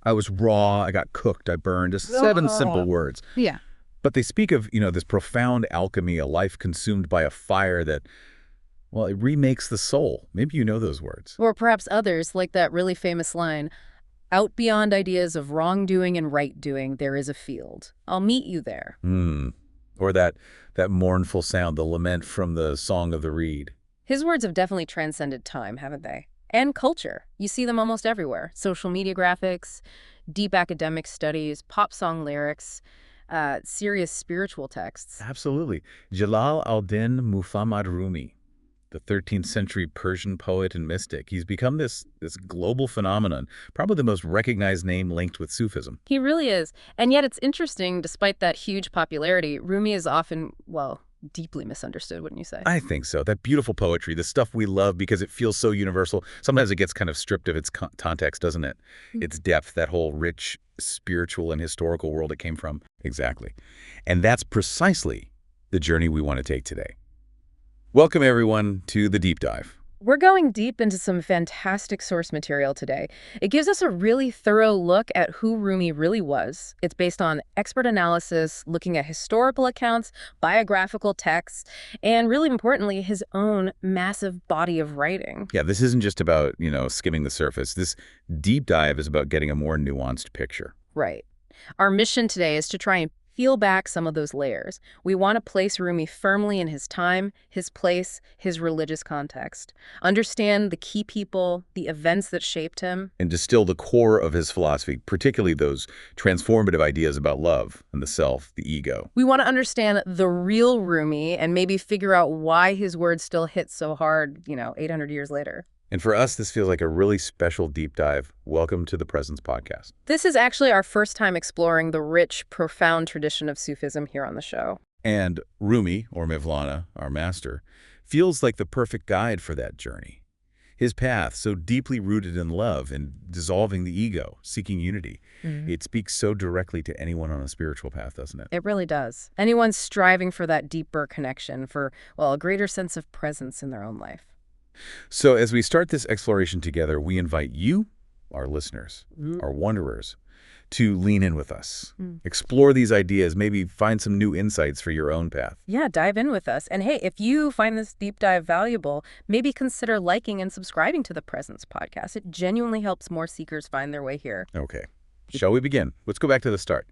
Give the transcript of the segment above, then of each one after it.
I was raw, I got cooked, I burned, just 7 simple words. Yeah. But they speak of, this profound alchemy, a life consumed by a fire that, well, it remakes the soul. Maybe you know those words. Or perhaps others, like that really famous line, out beyond ideas of wrongdoing and right doing, there is a field. I'll meet you there. Or that mournful sound, the lament from the Song of the Reed. His words have definitely transcended time, haven't they? And culture. You see them almost everywhere. Social media graphics, deep academic studies, pop song lyrics, serious spiritual texts. Absolutely. Jalal al-Din Muhammad Rumi, the 13th century Persian poet and mystic. He's become this global phenomenon, probably the most recognized name linked with Sufism. He really is. And yet it's interesting, despite that huge popularity, Rumi is often, well, deeply misunderstood, wouldn't you say? I think so. That beautiful poetry, the stuff we love because it feels so universal. Sometimes it gets kind of stripped of its context, doesn't it? Its depth, that whole rich spiritual and historical world it came from. Exactly. And that's precisely the journey we want to take today. Welcome, everyone, to The Deep Dive. We're going deep into some fantastic source material today. It gives us a really thorough look at who Rumi really was. It's based on expert analysis, looking at historical accounts, biographical texts, and really importantly, his own massive body of writing. Yeah, this isn't just about, skimming the surface. This deep dive is about getting a more nuanced picture. Right. Our mission today is to try and peel back some of those layers. We want to place Rumi firmly in his time, his place, his religious context. Understand the key people, the events that shaped him. And distill the core of his philosophy, particularly those transformative ideas about love and the self, the ego. We want to understand the real Rumi and maybe figure out why his words still hit so hard, 800 years later. And for us, this feels like a really special deep dive. Welcome to the Presence Podcast. This is actually our first time exploring the rich, profound tradition of Sufism here on the show. And Rumi, or Mevlana, our master, feels like the perfect guide for that journey. His path, so deeply rooted in love and dissolving the ego, seeking unity, it speaks so directly to anyone on a spiritual path, doesn't it? It really does. Anyone striving for that deeper connection, for, well, a greater sense of presence in their own life. So as we start this exploration together, we invite you, our listeners, our wanderers, to lean in with us. Explore these ideas, maybe find some new insights for your own path. Yeah, dive in with us. And hey, if you find this deep dive valuable, maybe consider liking and subscribing to the Presence Podcast. It genuinely helps more seekers find their way here. Okay. Shall we begin? Let's go back to the start.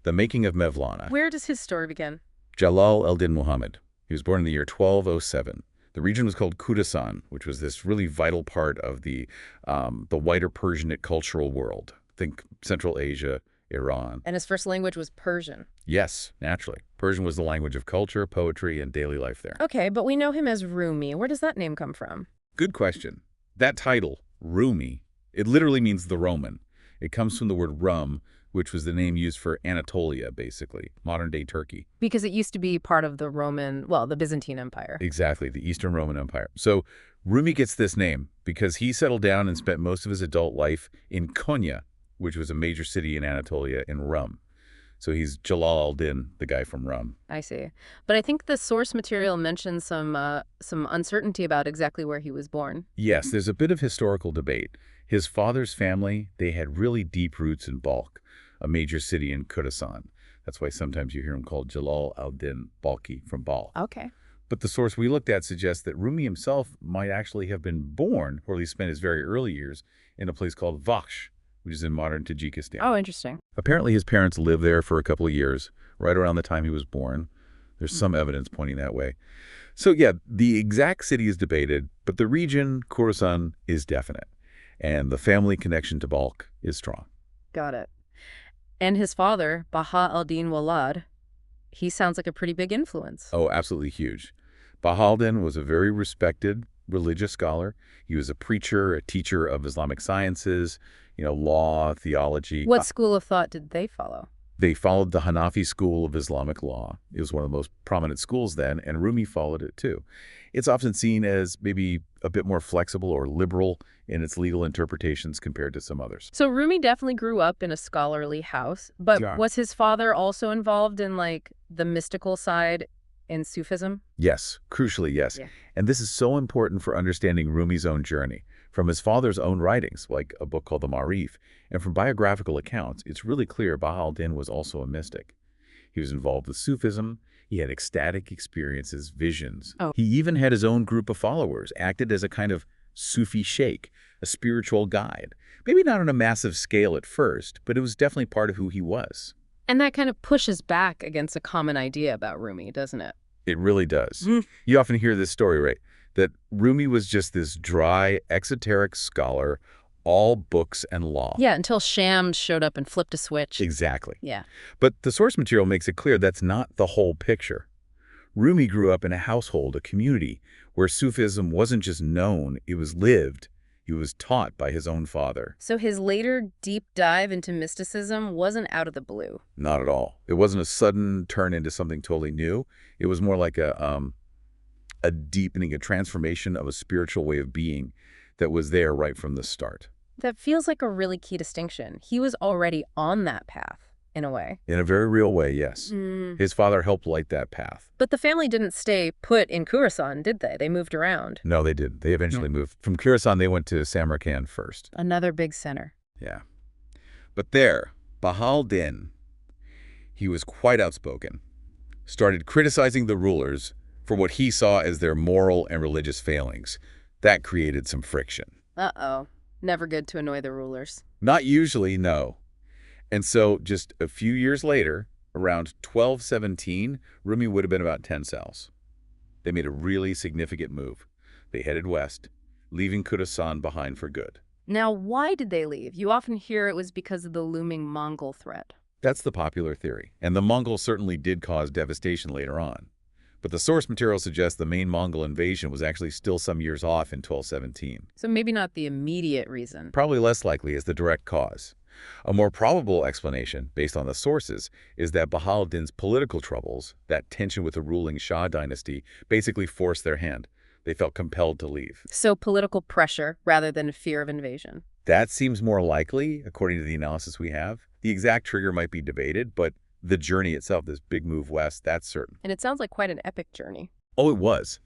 The making of Mevlana. Where does his story begin? Jalal al-Din Muhammad. He was born in the year 1207. The region was called Khorasan, which was this really vital part of the wider Persianate cultural world. Think Central Asia, Iran. And his first language was Persian. Yes, naturally. Persian was the language of culture, poetry, and daily life there. Okay, but we know him as Rumi. Where does that name come from? Good question. That title, Rumi, it literally means the Roman. It comes from the word Rum, which was the name used for Anatolia, basically, modern-day Turkey. Because it used to be part of the the Byzantine Empire. Exactly, the Eastern Roman Empire. So Rumi gets this name because he settled down and spent most of his adult life in Konya, which was a major city in Anatolia, in Rum. So he's Jalal al-Din, the guy from Rum. I see. But I think the source material mentions some uncertainty about exactly where he was born. Yes, there's a bit of historical debate. His father's family, they had really deep roots in Balkh, a major city in Khorasan. That's why sometimes you hear him called Jalal al-Din Balkhi, from Balkh. Okay. But the source we looked at suggests that Rumi himself might actually have been born, or at least spent his very early years, in a place called Vakhsh, which is in modern Tajikistan. Oh, interesting. Apparently his parents lived there for a couple of years, right around the time he was born. There's some evidence pointing that way. So yeah, the exact city is debated, but the region, Khorasan, is definite. And the family connection to Balkh is strong. Got it. And his father, Baha al-Din Walad, he sounds like a pretty big influence. Oh, absolutely huge. Baha'u'llah was a very respected religious scholar. He was a preacher, a teacher of Islamic sciences, law, theology. What school of thought did they follow? They followed the Hanafi school of Islamic law. It was one of the most prominent schools then, and Rumi followed it too. It's often seen as maybe a bit more flexible or liberal in its legal interpretations compared to some others. So Rumi definitely grew up in a scholarly house, but was his father also involved in the mystical side in Sufism? Yes, crucially, yes. Yeah. And this is so important for understanding Rumi's own journey. From his father's own writings, like a book called the Ma'arif, and from biographical accounts, it's really clear Baha'u'llah was also a mystic. He was involved with Sufism, he had ecstatic experiences, visions. Oh. He even had his own group of followers, acted as a kind of Sufi sheikh, a spiritual guide. Maybe not on a massive scale at first, but it was definitely part of who he was. And that kind of pushes back against a common idea about Rumi, doesn't it? It really does. You often hear this story, right? That Rumi was just this dry, exoteric scholar, all books and law. Yeah, until Shams showed up and flipped a switch. Exactly. Yeah. But the source material makes it clear that's not the whole picture. Rumi grew up in a household, a community, where Sufism wasn't just known, it was lived. He was taught by his own father. So his later deep dive into mysticism wasn't out of the blue. Not at all. It wasn't a sudden turn into something totally new. It was more like a deepening, a transformation of a spiritual way of being that was there right from the start. That feels like a really key distinction. He was already on that path, in a way. In a very real way, yes. His father helped light that path. But the family didn't stay put in Khorasan, did they? They moved around. No, they didn't. They eventually moved. From Khorasan, they went to Samarkand first. Another big center. Yeah. But there, Baha'u'llah, he was quite outspoken, started criticizing the rulers for what he saw as their moral and religious failings. That created some friction. Uh-oh. Never good to annoy the rulers. Not usually, no. And so just a few years later, around 1217, Rumi would have been about 10 cells. They made a really significant move. They headed west, leaving Khorasan behind for good. Now, why did they leave? You often hear it was because of the looming Mongol threat. That's the popular theory. And the Mongols certainly did cause devastation later on. But the source material suggests the main Mongol invasion was actually still some years off in 1217. So maybe not the immediate reason. Probably less likely as the direct cause. A more probable explanation, based on the sources, is that Baha'u'llah's political troubles, that tension with the ruling Shah dynasty, basically forced their hand. They felt compelled to leave. So political pressure rather than fear of invasion. That seems more likely, according to the analysis we have. The exact trigger might be debated, but the journey itself, this big move west, that's certain. And it sounds like quite an epic journey. Oh, it was.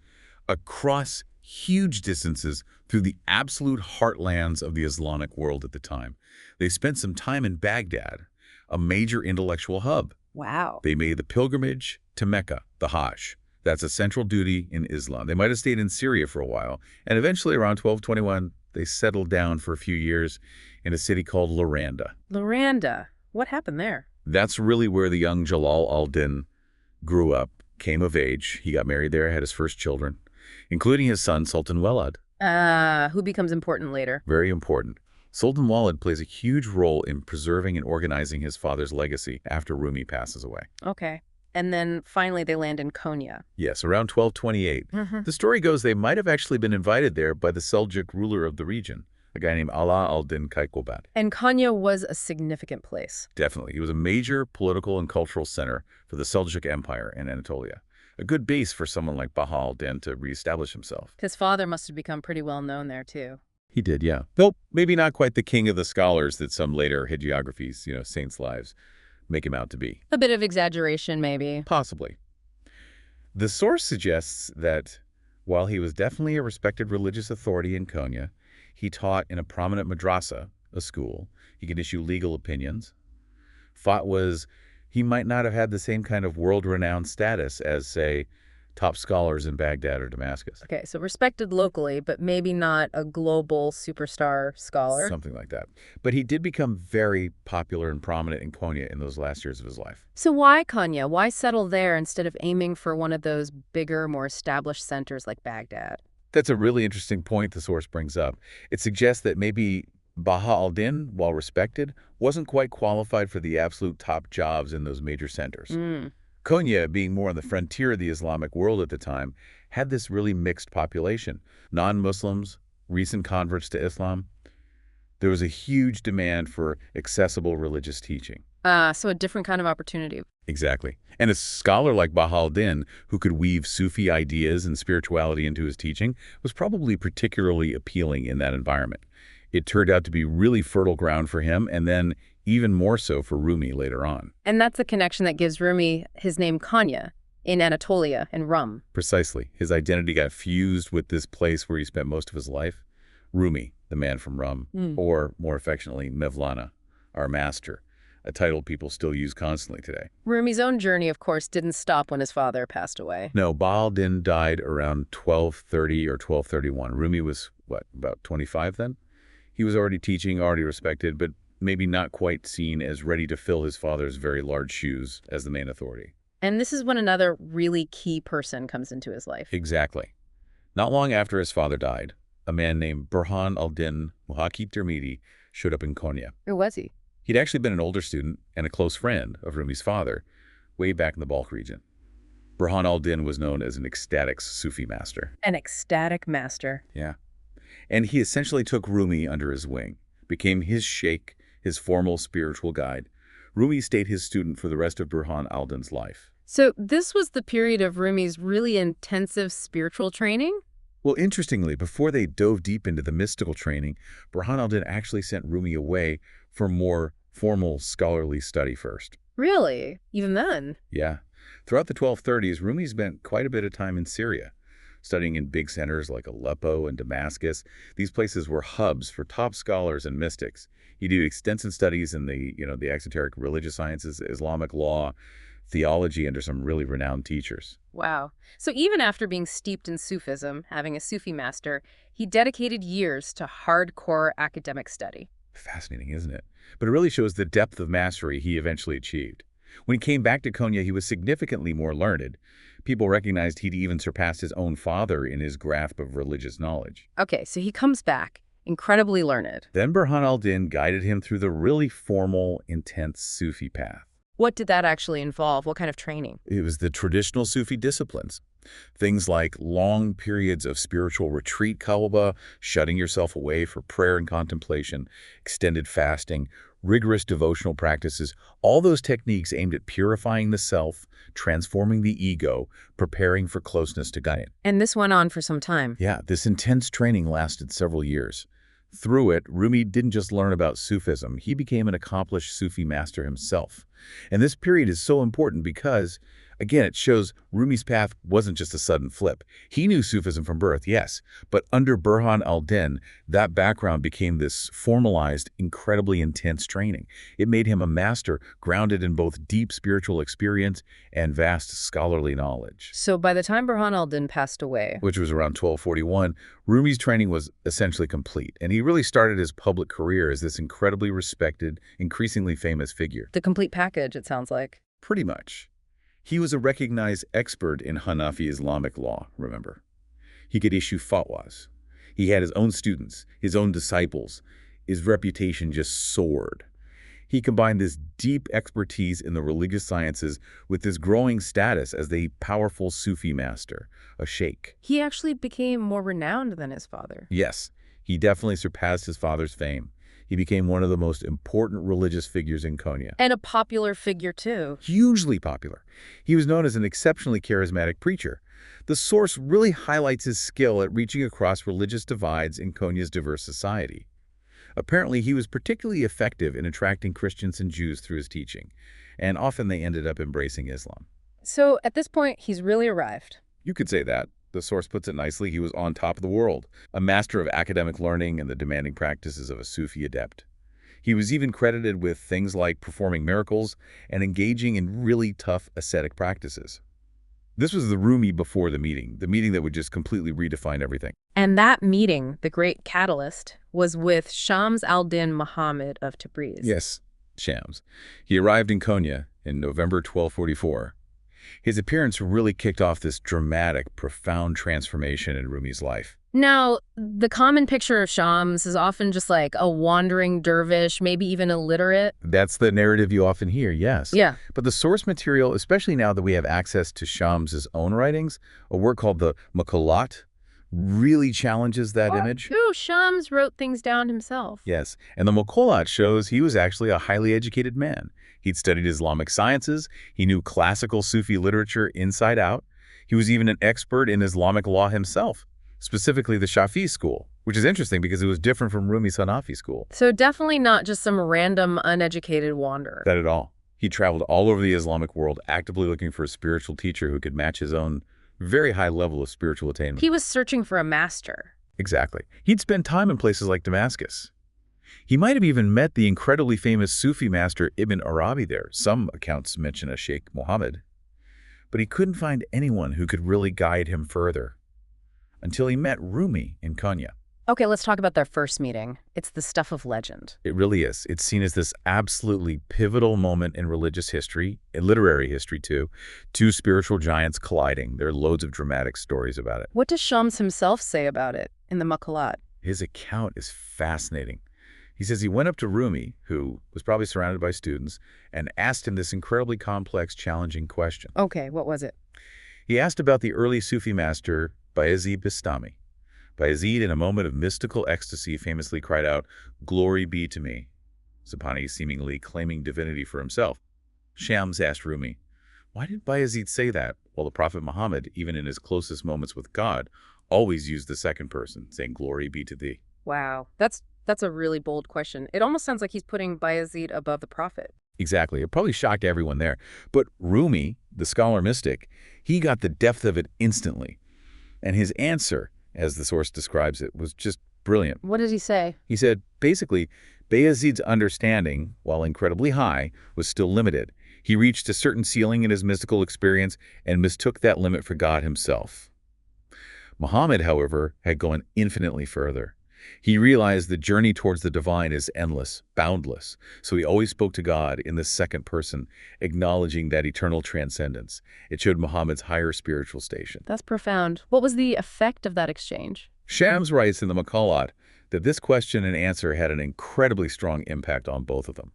Across huge distances through the absolute heartlands of the Islamic world at the time. They spent some time in Baghdad, a major intellectual hub. Wow. They made the pilgrimage to Mecca, the Hajj. That's a central duty in Islam. They might have stayed in Syria for a while, and eventually around 1221, they settled down for a few years in a city called Laranda. Laranda. What happened there? That's really where the young Jalal al-Din grew up, came of age. He got married there, had his first children, including his son, Sultan Walid. Who becomes important later. Very important. Sultan Walid plays a huge role in preserving and organizing his father's legacy after Rumi passes away. Okay. And then finally they land in Konya. Yes, around 1228. The story goes they might have actually been invited there by the Seljuk ruler of the region, a guy named Ala al-Din Kaykobat. And Konya was a significant place. Definitely. He was a major political and cultural center for the Seljuk Empire in Anatolia. A good base for someone like Baha'u'llah to reestablish himself. His father must have become pretty well known there, too. He did, yeah. Though maybe not quite the king of the scholars that some later hagiographies, saints' lives, make him out to be. A bit of exaggeration, maybe. Possibly. The source suggests that while he was definitely a respected religious authority in Konya, he taught in a prominent madrasa, a school. He could issue legal opinions. Thought was he might not have had the same kind of world-renowned status as, say, top scholars in Baghdad or Damascus. Okay, so respected locally, but maybe not a global superstar scholar. Something like that. But he did become very popular and prominent in Konya in those last years of his life. So why Konya? Why settle there instead of aiming for one of those bigger, more established centers like Baghdad? That's a really interesting point the source brings up. It suggests that maybe Baha'u'llah, while respected, wasn't quite qualified for the absolute top jobs in those major centers. Konya, being more on the frontier of the Islamic world at the time, had this really mixed population. Non-Muslims, recent converts to Islam. There was a huge demand for accessible religious teaching. So a different kind of opportunity. Exactly. And a scholar like Baha'u'llah, who could weave Sufi ideas and spirituality into his teaching, was probably particularly appealing in that environment. It turned out to be really fertile ground for him, and then even more so for Rumi later on. And that's the connection that gives Rumi his name Konya in Anatolia and Rum. Precisely. His identity got fused with this place where he spent most of his life. Rumi, the man from Rum, or more affectionately, Mevlana, our master, a title people still use constantly today. Rumi's own journey, of course, didn't stop when his father passed away. No, Baha'u'llah died around 1230 or 1231. Rumi was, what, about 25 then? He was already teaching, already respected, but maybe not quite seen as ready to fill his father's very large shoes as the main authority. And this is when another really key person comes into his life. Exactly. Not long after his father died, a man named Burhan al-Din Muhakkik Dermidi showed up in Konya. Who was he? He'd actually been an older student and a close friend of Rumi's father way back in the Balkh region. Burhan al-Din was known as an ecstatic Sufi master. An ecstatic master. Yeah. And he essentially took Rumi under his wing, became his sheikh, his formal spiritual guide. Rumi stayed his student for the rest of Burhan al-Din's life. So this was the period of Rumi's really intensive spiritual training? Well, interestingly, before they dove deep into the mystical training, Burhan al-Din actually sent Rumi away for more formal scholarly study first. Really? Even then? Yeah. Throughout the 1230s, Rumi spent quite a bit of time in Syria, studying in big centers like Aleppo and Damascus. These places were hubs for top scholars and mystics. He did extensive studies in the exoteric religious sciences, Islamic law, theology under some really renowned teachers. Wow. So even after being steeped in Sufism, having a Sufi master, he dedicated years to hardcore academic study. Fascinating, isn't it? But it really shows the depth of mastery he eventually achieved. When he came back to Konya, he was significantly more learned. People recognized he'd even surpassed his own father in his grasp of religious knowledge. Okay, so he comes back, incredibly learned. Then Burhan al-Din guided him through the really formal, intense Sufi path. What did that actually involve? What kind of training? It was the traditional Sufi disciplines. Things like long periods of spiritual retreat, kalba, shutting yourself away for prayer and contemplation, extended fasting, rigorous devotional practices, all those techniques aimed at purifying the self, transforming the ego, preparing for closeness to God. And this went on for some time. Yeah, this intense training lasted several years. Through it, Rumi didn't just learn about Sufism, he became an accomplished Sufi master himself. And this period is so important because, again, it shows Rumi's path wasn't just a sudden flip. He knew Sufism from birth, yes, but under Burhan al-Din, that background became this formalized, incredibly intense training. It made him a master grounded in both deep spiritual experience and vast scholarly knowledge. So by the time Burhan al-Din passed away, Which was around 1241, Rumi's training was essentially complete, and he really started his public career as this incredibly respected, increasingly famous figure. the complete package, it sounds like. Pretty much. He was a recognized expert in Hanafi Islamic law, remember. He could issue fatwas. He had his own students, his own disciples. His reputation just soared. He combined this deep expertise in the religious sciences with this growing status as the powerful Sufi master, a sheikh. He actually became more renowned than his father. Yes, he definitely surpassed his father's fame. He became one of the most important religious figures in Konya. And a popular figure, too. Hugely popular. He was known as an exceptionally charismatic preacher. The source really highlights his skill at reaching across religious divides in Konya's diverse society. Apparently, he was particularly effective in attracting Christians and Jews through his teaching, and often they ended up embracing Islam. So at this point, he's really arrived. You could say that. The source puts it nicely, he was on top of the world, a master of academic learning and the demanding practices of a Sufi adept. He was even credited with things like performing miracles and engaging in really tough ascetic practices. This was the Rumi before the meeting that would just completely redefine everything. And that meeting, the great catalyst, was with Shams al-Din Muhammad of Tabriz. Yes, Shams. He arrived in Konya in November 1244. His appearance really kicked off this dramatic, profound transformation in Rumi's life. Now, the common picture of Shams is often just like a wandering dervish, maybe even illiterate. That's the narrative you often hear, yes. Yeah. But the source material, especially now that we have access to Shams's own writings, a work called the Maqalat, really challenges that image. Ooh, Shams wrote things down himself. Yes, and the Maqalat shows he was actually a highly educated man. He'd studied Islamic sciences, he knew classical Sufi literature inside out. He was even an expert in Islamic law himself, specifically the Shafi'i school, which is interesting because it was different from Rumi's Hanafi school. So definitely not just some random, uneducated wanderer. Not at all. He traveled all over the Islamic world, actively looking for a spiritual teacher who could match his own very high level of spiritual attainment. He was searching for a master. Exactly. He'd spend time in places like Damascus. He might have even met the incredibly famous Sufi master Ibn Arabi there. Some accounts mention a Sheikh Muhammad. But he couldn't find anyone who could really guide him further until he met Rumi in Konya. Okay, let's talk about their first meeting. It's the stuff of legend. It really is. It's seen as this absolutely pivotal moment in religious history, in literary history too. Two spiritual giants colliding. There are loads of dramatic stories about it. What does Shams himself say about it in the Maqalat? His account is fascinating. He says he went up to Rumi, who was probably surrounded by students, and asked him this incredibly complex, challenging question. Okay, what was it? He asked about the early Sufi master, Bayezid Bistami. Bayezid, in a moment of mystical ecstasy, famously cried out, "Glory be to me," Subhani seemingly claiming divinity for himself. Shams asked Rumi, why did Bayezid say that, while the Prophet Muhammad, even in his closest moments with God, always used the second person, saying, "Glory be to thee"? Wow, that's a really bold question. It almost sounds like he's putting Bayezid above the Prophet. Exactly. It probably shocked everyone there. But Rumi, the scholar mystic, he got the depth of it instantly. And his answer, as the source describes it, was just brilliant. What did he say? He said, basically, Bayezid's understanding, while incredibly high, was still limited. He reached a certain ceiling in his mystical experience and mistook that limit for God himself. Muhammad, however, had gone infinitely further. He realized the journey towards the divine is endless, boundless, so he always spoke to God in the second person, acknowledging that eternal transcendence. It showed Muhammad's higher spiritual station. That's profound. What was the effect of that exchange? Shams writes in the Maqalat that this question and answer had an incredibly strong impact on both of them.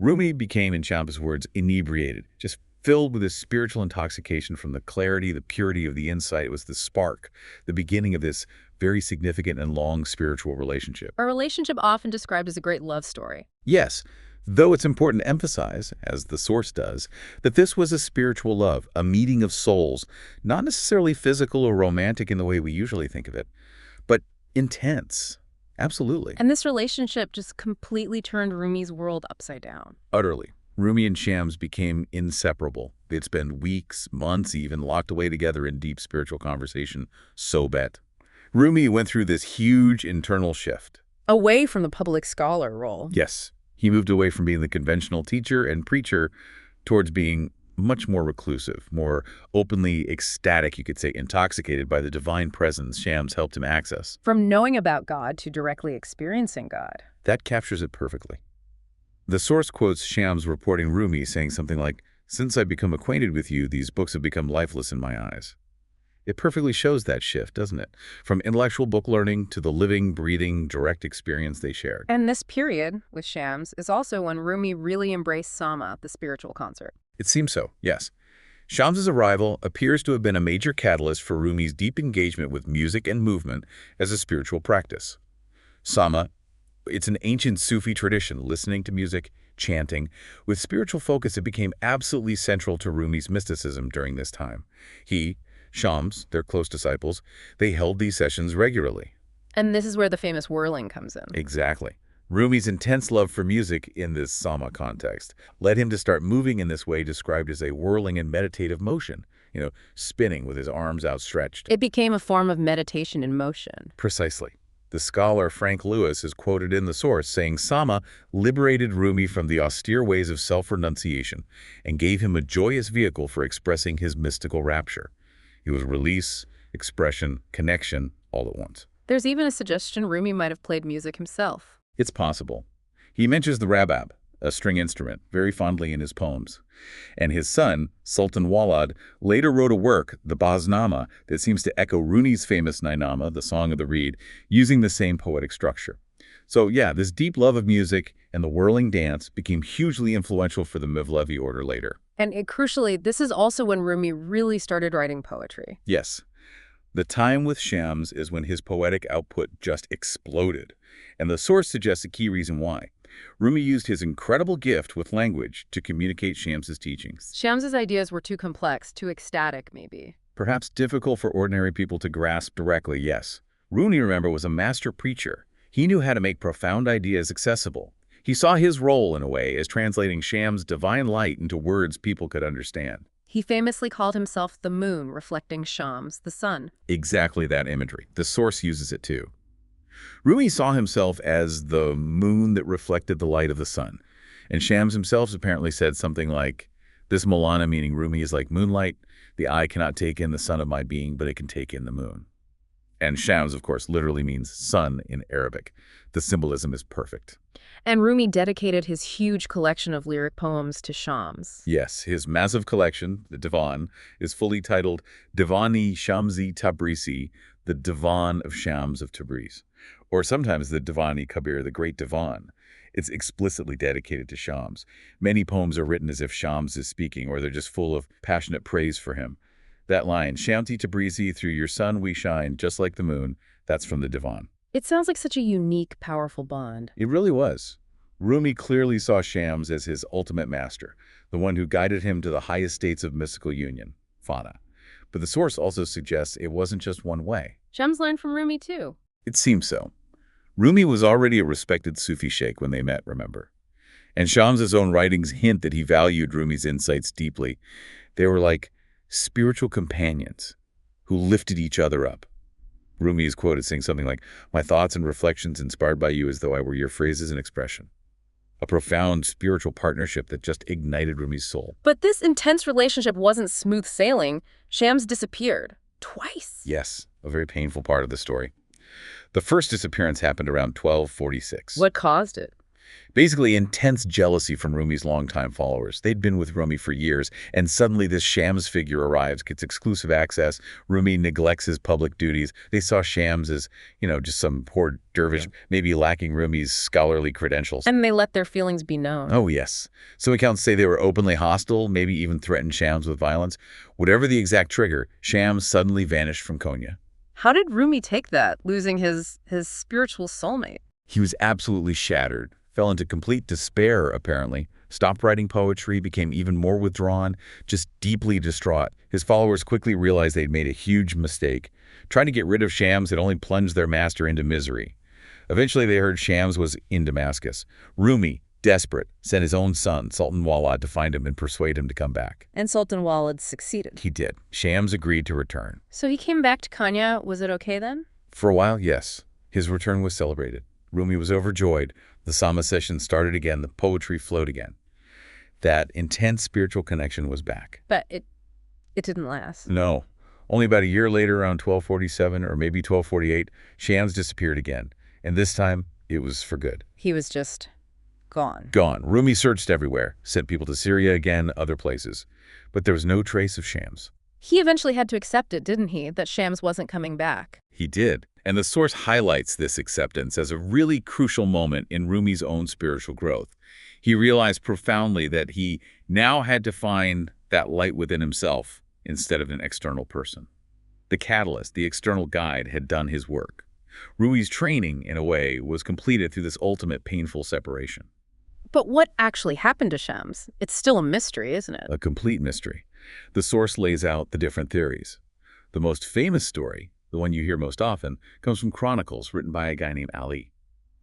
Rumi became, in Shams' words, inebriated, just filled with this spiritual intoxication from the clarity, the purity of the insight. It was the spark, the beginning of this very significant and long spiritual relationship. A relationship often described as a great love story. Yes, though it's important to emphasize, as the source does, that this was a spiritual love, a meeting of souls, not necessarily physical or romantic in the way we usually think of it, but intense. Absolutely. And this relationship just completely turned Rumi's world upside down. Utterly. Rumi and Shams became inseparable. They'd spend weeks, months even, locked away together in deep spiritual conversation. So bet. Rumi went through this huge internal shift. Away from the public scholar role. Yes. He moved away from being the conventional teacher and preacher towards being much more reclusive, more openly ecstatic, you could say, intoxicated by the divine presence Shams helped him access. From knowing about God to directly experiencing God. That captures it perfectly. The source quotes Shams reporting Rumi saying something like, "Since I've become acquainted with you, these books have become lifeless in my eyes." It perfectly shows that shift, doesn't it? From intellectual book learning to the living, breathing, direct experience they shared. And this period with Shams is also when Rumi really embraced Sama, the spiritual concert. It seems so, yes. Shams's arrival appears to have been a major catalyst for Rumi's deep engagement with music and movement as a spiritual practice. Sama, it's an ancient Sufi tradition, listening to music, chanting. With spiritual focus, it became absolutely central to Rumi's mysticism during this time. He, Shams, their close disciples, they held these sessions regularly. And this is where the famous whirling comes in. Exactly. Rumi's intense love for music in this Sama context led him to start moving in this way described as a whirling and meditative motion, spinning with his arms outstretched. It became a form of meditation in motion. Precisely. The scholar Frank Lewis is quoted in the source saying Sama liberated Rumi from the austere ways of self-renunciation and gave him a joyous vehicle for expressing his mystical rapture. It was release, expression, connection, all at once. There's even a suggestion Rumi might have played music himself. It's possible. He mentions the rabab, a string instrument, very fondly in his poems. And his son, Sultan Walad, later wrote a work, the Baznama, that seems to echo Rumi's famous Nainama, the Song of the Reed, using the same poetic structure. So yeah, this deep love of music and the whirling dance became hugely influential for the Mevlevi order later. And crucially, this is also when Rumi really started writing poetry. Yes. The time with Shams is when his poetic output just exploded. And the source suggests a key reason why. Rumi used his incredible gift with language to communicate Shams's teachings. Shams's ideas were too complex, too ecstatic, maybe. Perhaps difficult for ordinary people to grasp directly, yes. Rumi, remember, was a master preacher. He knew how to make profound ideas accessible. He saw his role, in a way, as translating Shams' divine light into words people could understand. He famously called himself the moon, reflecting Shams, the sun. Exactly that imagery. The source uses it too. Rumi saw himself as the moon that reflected the light of the sun. And Shams himself apparently said something like, this Maulana, meaning Rumi, is like moonlight. The eye cannot take in the sun of my being, but it can take in the moon. And Shams, of course, literally means sun in Arabic. The symbolism is perfect. And Rumi dedicated his huge collection of lyric poems to Shams. Yes, his massive collection, the Divan, is fully titled Divani Shamsi Tabrizi, the Divan of Shams of Tabriz, or sometimes the Divani Kabir, the Great Divan. It's explicitly dedicated to Shams. Many poems are written as if Shams is speaking, or they're just full of passionate praise for him. That line, Shamsi Tabrizi, through your sun we shine, just like the moon, that's from the Divan. It sounds like such a unique, powerful bond. It really was. Rumi clearly saw Shams as his ultimate master, the one who guided him to the highest states of mystical union, fana. But the source also suggests it wasn't just one way. Shams learned from Rumi too. It seems so. Rumi was already a respected Sufi sheikh when they met, remember? And Shams's own writings hint that he valued Rumi's insights deeply. They were like spiritual companions who lifted each other up. Rumi is quoted saying something like, my thoughts and reflections inspired by you as though I were your phrases and expression. A profound spiritual partnership that just ignited Rumi's soul. But this intense relationship wasn't smooth sailing. Shams disappeared. Twice. Yes, a very painful part of the story. The first disappearance happened around 1246. What caused it? Basically, intense jealousy from Rumi's longtime followers. They'd been with Rumi for years, and suddenly this Shams figure arrives, gets exclusive access. Rumi neglects his public duties. They saw Shams as, just some poor dervish, maybe lacking Rumi's scholarly credentials. And they let their feelings be known. Oh, yes. Some accounts say they were openly hostile, maybe even threatened Shams with violence. Whatever the exact trigger, Shams suddenly vanished from Konya. How did Rumi take that, losing his spiritual soulmate? He was absolutely shattered. Fell into complete despair, apparently. Stopped writing poetry, became even more withdrawn, just deeply distraught. His followers quickly realized they'd made a huge mistake. Trying to get rid of Shams had only plunged their master into misery. Eventually, they heard Shams was in Damascus. Rumi, desperate, sent his own son, Sultan Walid, to find him and persuade him to come back. And Sultan Walid succeeded. He did. Shams agreed to return. So he came back to Konya. Was it okay then? For a while, yes. His return was celebrated. Rumi was overjoyed. The Sama session started again. The poetry flowed again. That intense spiritual connection was back. But it didn't last. No. Only about a year later, around 1247 or maybe 1248, Shams disappeared again. And this time, it was for good. He was just gone. Gone. Rumi searched everywhere, sent people to Syria again, other places. But there was no trace of Shams. He eventually had to accept it, didn't he, that Shams wasn't coming back? He did. And the source highlights this acceptance as a really crucial moment in Rumi's own spiritual growth. He realized profoundly that he now had to find that light within himself instead of an external person. The catalyst, the external guide, had done his work. Rumi's training, in a way, was completed through this ultimate painful separation. But what actually happened to Shams? It's still a mystery, isn't it? A complete mystery. The source lays out the different theories. The most famous story, the one you hear most often, comes from chronicles written by a guy named Ali.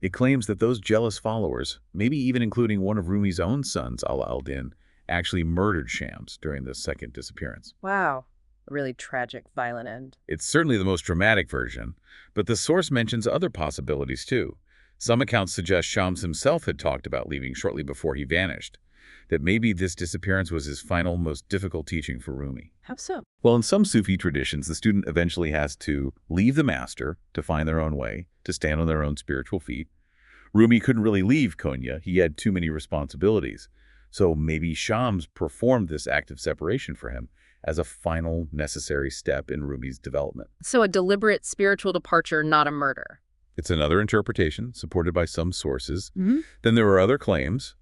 It claims that those jealous followers, maybe even including one of Rumi's own sons, Ala al-Din, actually murdered Shams during the second disappearance. Wow. A really tragic, violent end. It's certainly the most dramatic version, but the source mentions other possibilities too. Some accounts suggest Shams himself had talked about leaving shortly before he vanished, that maybe this disappearance was his final, most difficult teaching for Rumi. How so? Well, in some Sufi traditions, the student eventually has to leave the master to find their own way, to stand on their own spiritual feet. Rumi couldn't really leave Konya. He had too many responsibilities. So maybe Shams performed this act of separation for him as a final necessary step in Rumi's development. So a deliberate spiritual departure, not a murder. It's another interpretation, supported by some sources. Then there are other claims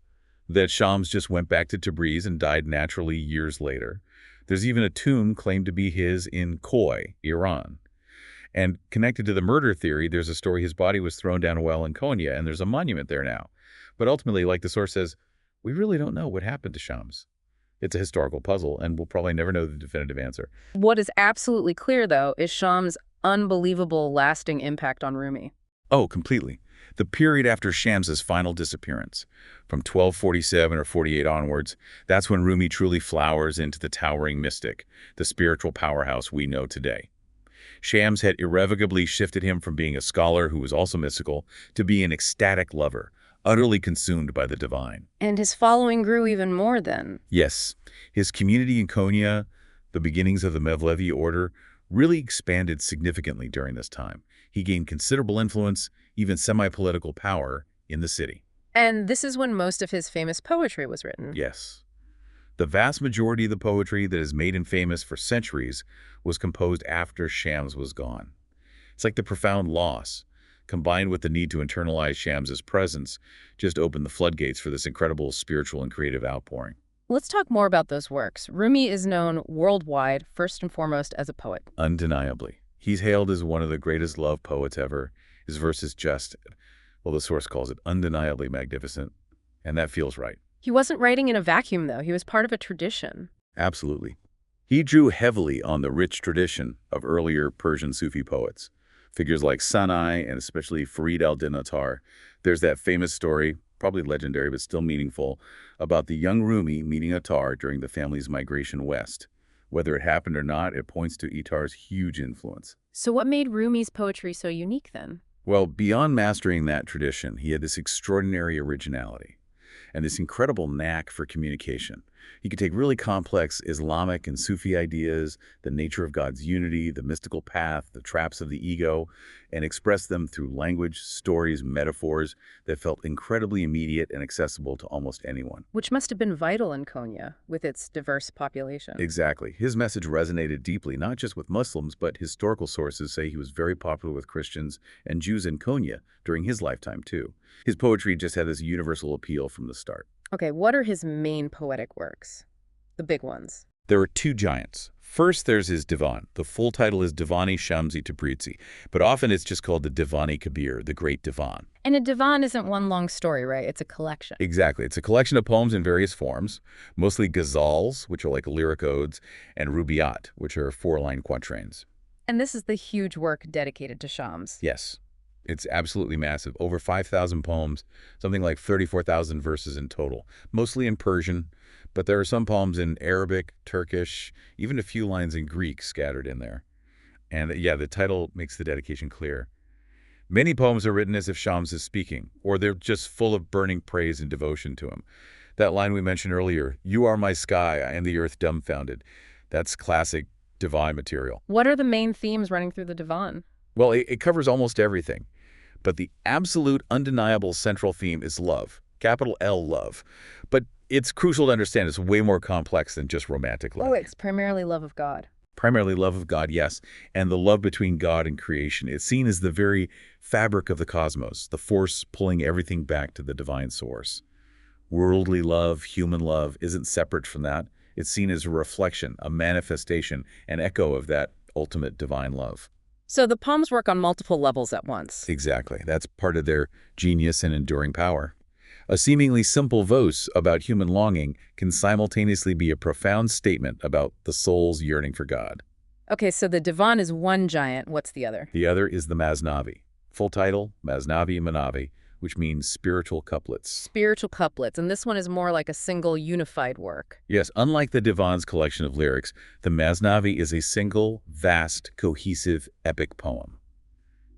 that Shams just went back to Tabriz and died naturally years later. There's even a tomb claimed to be his in Khoi, Iran. And connected to the murder theory, there's a story his body was thrown down a well in Konya, and there's a monument there now. But ultimately, like the source says, we really don't know what happened to Shams. It's a historical puzzle, and we'll probably never know the definitive answer. What is absolutely clear, though, is Shams' unbelievable lasting impact on Rumi. Oh, completely. The period after Shams's final disappearance, from 1247 or 48 onwards, that's when Rumi truly flowers into the towering mystic, the spiritual powerhouse we know today. Shams had irrevocably shifted him from being a scholar who was also mystical to being an ecstatic lover, utterly consumed by the divine. And his following grew even more then. Yes, his community in Konya, the beginnings of the Mevlevi order, really expanded significantly during this time. He gained considerable influence, even semi-political power, in the city. And this is when most of his famous poetry was written. Yes. The vast majority of the poetry that has made him famous for centuries was composed after Shams was gone. It's like the profound loss, combined with the need to internalize Shams's presence, just opened the floodgates for this incredible spiritual and creative outpouring. Let's talk more about those works. Rumi is known worldwide, first and foremost, as a poet. Undeniably. He's hailed as one of the greatest love poets ever. His verse is just, well, the source calls it undeniably magnificent, and that feels right. He wasn't writing in a vacuum, though. He was part of a tradition. Absolutely. He drew heavily on the rich tradition of earlier Persian Sufi poets. Figures like Sanai and especially Farid al-Din Attar. There's that famous story, probably legendary but still meaningful, about the young Rumi meeting Attar during the family's migration west. Whether it happened or not, it points to Attar's huge influence. So what made Rumi's poetry so unique then? Well, beyond mastering that tradition, he had this extraordinary originality and this incredible knack for communication. He could take really complex Islamic and Sufi ideas, the nature of God's unity, the mystical path, the traps of the ego, and express them through language, stories, metaphors that felt incredibly immediate and accessible to almost anyone. Which must have been vital in Konya, with its diverse population. Exactly. His message resonated deeply, not just with Muslims, but historical sources say he was very popular with Christians and Jews in Konya during his lifetime, too. His poetry just had this universal appeal from the start. Okay, what are his main poetic works? The big ones. There are two giants. First, there's his Divan. The full title is Divan of Shams of Tabriz, but often it's just called the Divan Kabir, the Great Divan. And a divan isn't one long story, right? It's a collection. Exactly. It's a collection of poems in various forms, mostly ghazals, which are like lyric odes, and rubaiyat, which are four-line quatrains. And this is the huge work dedicated to Shams. Yes. It's absolutely massive. Over 5,000 poems, something like 34,000 verses in total, mostly in Persian, but there are some poems in Arabic, Turkish, even a few lines in Greek scattered in there. And yeah, the title makes the dedication clear. Many poems are written as if Shams is speaking, or they're just full of burning praise and devotion to him. That line we mentioned earlier, "You are my sky, I am the earth dumbfounded," that's classic divine material. What are the main themes running through the divan? Well, it covers almost everything. But the absolute undeniable central theme is love, capital L love. But it's crucial to understand it's way more complex than just romantic love. Oh, it's primarily love of God. Primarily love of God, yes, and the love between God and creation. It's seen as the very fabric of the cosmos, the force pulling everything back to the divine source. Worldly love, human love, isn't separate from that. It's seen as a reflection, a manifestation, an echo of that ultimate divine love. So the poems work on multiple levels at once. Exactly. That's part of their genius and enduring power. A seemingly simple verse about human longing can simultaneously be a profound statement about the soul's yearning for God. Okay, so the divan is one giant. What's the other? The other is the Masnavi. Full title, Masnavi Manavi, which means spiritual couplets. Spiritual couplets, and this one is more like a single unified work. Yes, unlike the Divan's collection of lyrics, the Masnavi is a single, vast, cohesive, epic poem.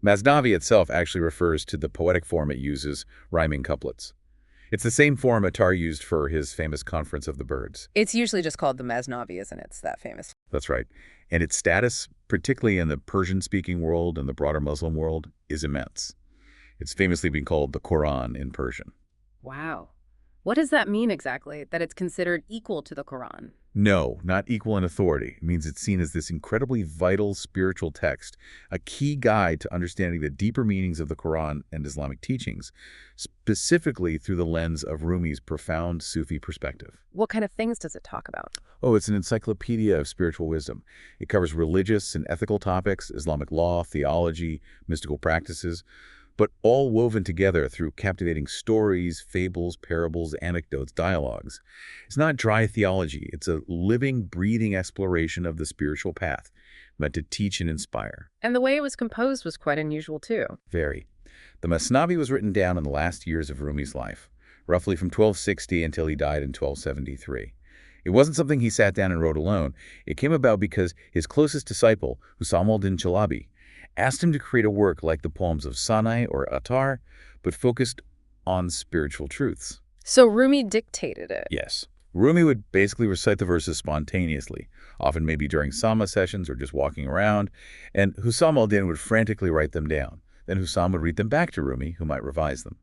Masnavi itself actually refers to the poetic form it uses, rhyming couplets. It's the same form Attar used for his famous Conference of the Birds. It's usually just called the Masnavi, isn't it? It's that famous. That's right. And its status, particularly in the Persian-speaking world and the broader Muslim world, is immense. It's famously been called the Quran in Persian. Wow. What does that mean exactly, that it's considered equal to the Quran? No, not equal in authority. It means it's seen as this incredibly vital spiritual text, a key guide to understanding the deeper meanings of the Quran and Islamic teachings, specifically through the lens of Rumi's profound Sufi perspective. What kind of things does it talk about? Oh, it's an encyclopedia of spiritual wisdom. It covers religious and ethical topics, Islamic law, theology, mystical practices, but all woven together through captivating stories, fables, parables, anecdotes, dialogues. It's not dry theology. It's a living, breathing exploration of the spiritual path, meant to teach and inspire. And the way it was composed was quite unusual, too. Very. The Masnavi was written down in the last years of Rumi's life, roughly from 1260 until he died in 1273. It wasn't something he sat down and wrote alone. It came about because his closest disciple, Hussam al-Din Chalabi, asked him to create a work like the poems of Sanai or Attar, but focused on spiritual truths. So Rumi dictated it. Yes. Rumi would basically recite the verses spontaneously, often maybe during Sama sessions or just walking around, and Hussam al-Din would frantically write them down. Then Hussam would read them back to Rumi, who might revise them.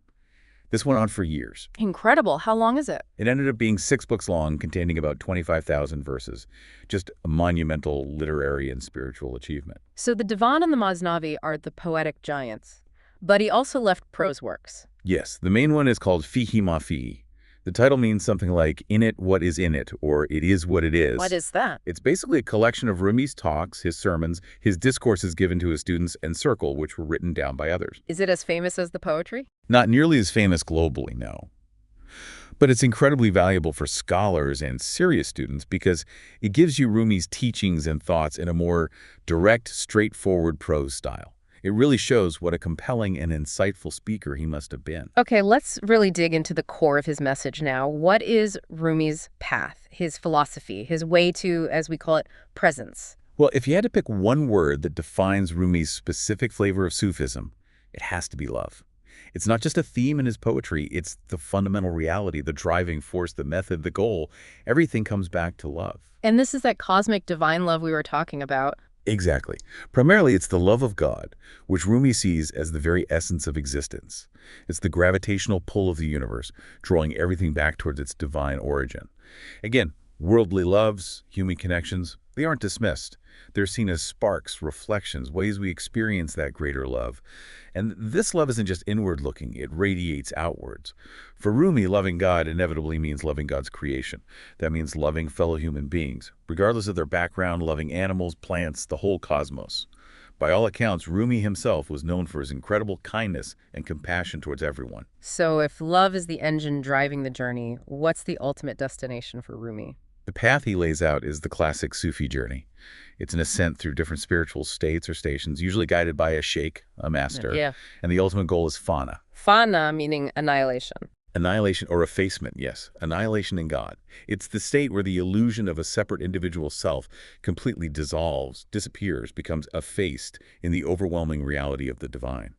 This went on for years. Incredible. How long is it? It ended up being 6 books long, containing about 25,000 verses. Just a monumental literary and spiritual achievement. So the Divan and the Masnavi are the poetic giants, but he also left prose works. Yes, the main one is called Fihi Ma Fihi. The title means something like, in it, what is in it, or it is what it is. What is that? It's basically a collection of Rumi's talks, his sermons, his discourses given to his students, and circle, which were written down by others. Is it as famous as the poetry? Not nearly as famous globally, no. But it's incredibly valuable for scholars and serious students because it gives you Rumi's teachings and thoughts in a more direct, straightforward prose style. It really shows what a compelling and insightful speaker he must have been. Okay, let's really dig into the core of his message now. What is Rumi's path, his philosophy, his way to, as we call it, presence? Well, if you had to pick one word that defines Rumi's specific flavor of Sufism, it has to be love. It's not just a theme in his poetry, it's the fundamental reality, the driving force, the method, the goal. Everything comes back to love. And this is that cosmic divine love we were talking about. Exactly. Primarily, it's the love of God, which Rumi sees as the very essence of existence. It's the gravitational pull of the universe, drawing everything back towards its divine origin. Again, worldly loves, human connections, they aren't dismissed. They're seen as sparks, reflections, ways we experience that greater love. And this love isn't just inward-looking, it radiates outwards. For Rumi, loving God inevitably means loving God's creation. That means loving fellow human beings, regardless of their background, loving animals, plants, the whole cosmos. By all accounts, Rumi himself was known for his incredible kindness and compassion towards everyone. So if love is the engine driving the journey, what's the ultimate destination for Rumi? The path he lays out is the classic Sufi journey. It's an ascent through different spiritual states or stations, usually guided by a sheikh, a master. Yeah. And the ultimate goal is fana. Fana meaning annihilation. Annihilation or effacement, yes. Annihilation in God. It's the state where the illusion of a separate individual self completely dissolves, disappears, becomes effaced in the overwhelming reality of the divine.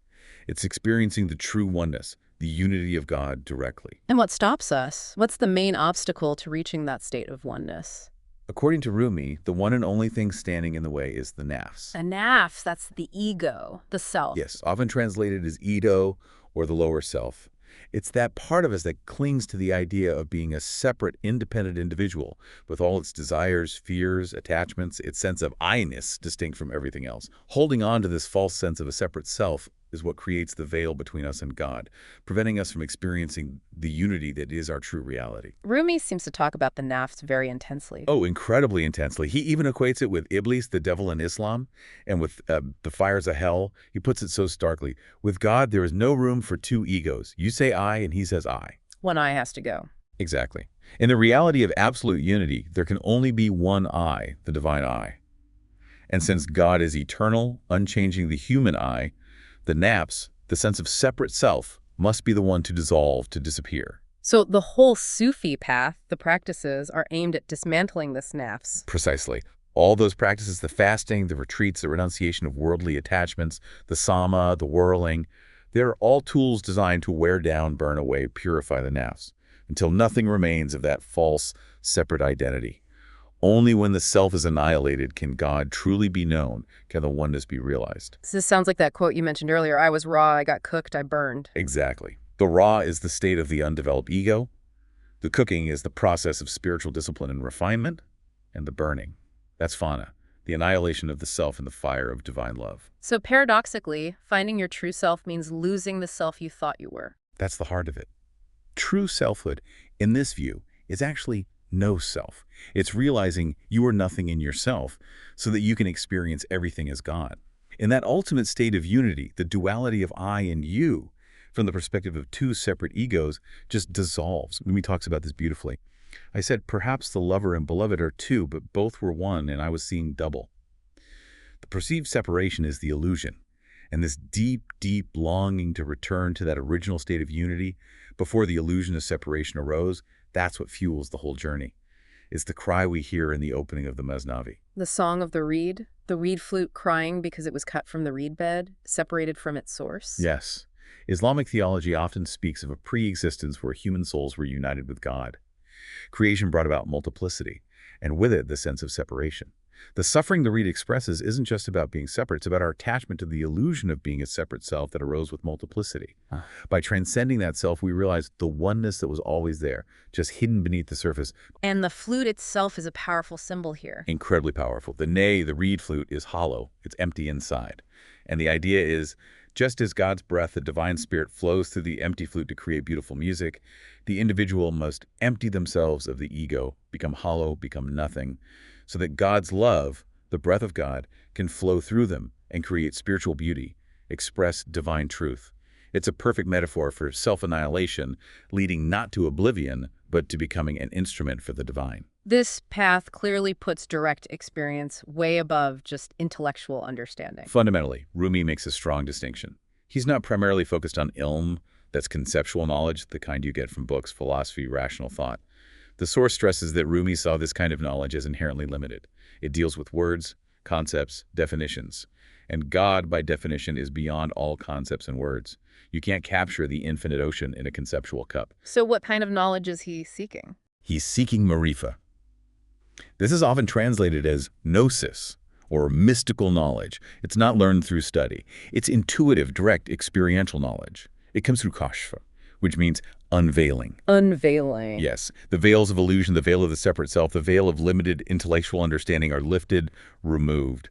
It's experiencing the true oneness, the unity of God directly. And what stops us? What's the main obstacle to reaching that state of oneness? According to Rumi, the one and only thing standing in the way is the nafs. The nafs, that's the ego, the self. Yes, often translated as ego or the lower self. It's that part of us that clings to the idea of being a separate, independent individual with all its desires, fears, attachments, its sense of I-ness distinct from everything else. Holding on to this false sense of a separate self is what creates the veil between us and God, preventing us from experiencing the unity that is our true reality. Rumi seems to talk about the nafs very intensely. Oh, incredibly intensely. He even equates it with Iblis, the devil in Islam, and with the fires of hell. He puts it so starkly. With God, there is no room for two egos. You say I, and he says I. One eye has to go. Exactly. In the reality of absolute unity, there can only be one I, the divine I. And since God is eternal, unchanging the human I, the nafs, the sense of separate self, must be the one to dissolve, to disappear. So the whole Sufi path, the practices, are aimed at dismantling this nafs. Precisely. All those practices, the fasting, the retreats, the renunciation of worldly attachments, the sama, the whirling, they're all tools designed to wear down, burn away, purify the nafs, until nothing remains of that false, separate identity. Only when the self is annihilated can God truly be known, can the oneness be realized. So this sounds like that quote you mentioned earlier, I was raw, I got cooked, I burned. Exactly. The raw is the state of the undeveloped ego. The cooking is the process of spiritual discipline and refinement. And the burning, that's fana, the annihilation of the self in the fire of divine love. So paradoxically, finding your true self means losing the self you thought you were. That's the heart of it. True selfhood, in this view, is actually no self. It's realizing you are nothing in yourself so that you can experience everything as God. In that ultimate state of unity, the duality of I and you, from the perspective of two separate egos, just dissolves. Rumi talks about this beautifully. I said, perhaps the lover and beloved are two, but both were one, and I was seeing double. The perceived separation is the illusion. And this deep, deep longing to return to that original state of unity before the illusion of separation arose, that's what fuels the whole journey. It's the cry we hear in the opening of the Masnavi. The song of the reed flute crying because it was cut from the reed bed, separated from its source. Yes, Islamic theology often speaks of a pre-existence where human souls were united with God. Creation brought about multiplicity, and with it the sense of separation. The suffering the reed expresses isn't just about being separate, it's about our attachment to the illusion of being a separate self that arose with multiplicity. By transcending that self, we realize the oneness that was always there, just hidden beneath the surface. And the flute itself is a powerful symbol here. Incredibly powerful. The reed flute, is hollow. It's empty inside. And the idea is, just as God's breath, the divine spirit, flows through the empty flute to create beautiful music, the individual must empty themselves of the ego, become hollow, become nothing, so that God's love, the breath of God, can flow through them and create spiritual beauty, express divine truth. It's a perfect metaphor for self-annihilation, leading not to oblivion, but to becoming an instrument for the divine. This path clearly puts direct experience way above just intellectual understanding. Fundamentally, Rumi makes a strong distinction. He's not primarily focused on ilm, that's conceptual knowledge, the kind you get from books, philosophy, rational thought. The source stresses that Rumi saw this kind of knowledge as inherently limited. It deals with words, concepts, definitions. And God, by definition, is beyond all concepts and words. You can't capture the infinite ocean in a conceptual cup. So what kind of knowledge is he seeking? He's seeking marifa. This is often translated as gnosis, or mystical knowledge. It's not learned through study. It's intuitive, direct, experiential knowledge. It comes through kashfa, which means unveiling. Unveiling. Yes, the veils of illusion, the veil of the separate self, the veil of limited intellectual understanding are lifted, removed.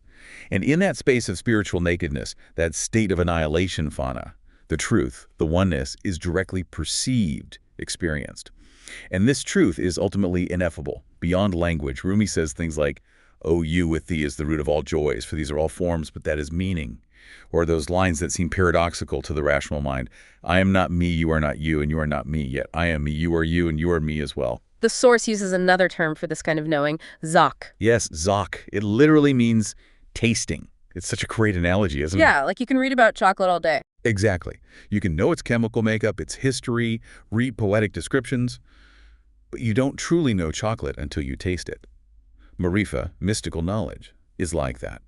And in that space of spiritual nakedness, that state of annihilation fauna, the truth, the oneness, is directly perceived, experienced. And this truth is ultimately ineffable, beyond language. Rumi says things like, "O you with thee is the root of all joys, for these are all forms, but that is meaning." Or those lines that seem paradoxical to the rational mind. "I am not me, you are not you, and you are not me, yet I am me, you are you, and you are me as well." The source uses another term for this kind of knowing, zak. Yes, zak. It literally means tasting. It's such a great analogy, isn't it? Yeah, like you can read about chocolate all day. Exactly. You can know its chemical makeup, its history, read poetic descriptions, but you don't truly know chocolate until you taste it. Marifa, mystical knowledge, is like that.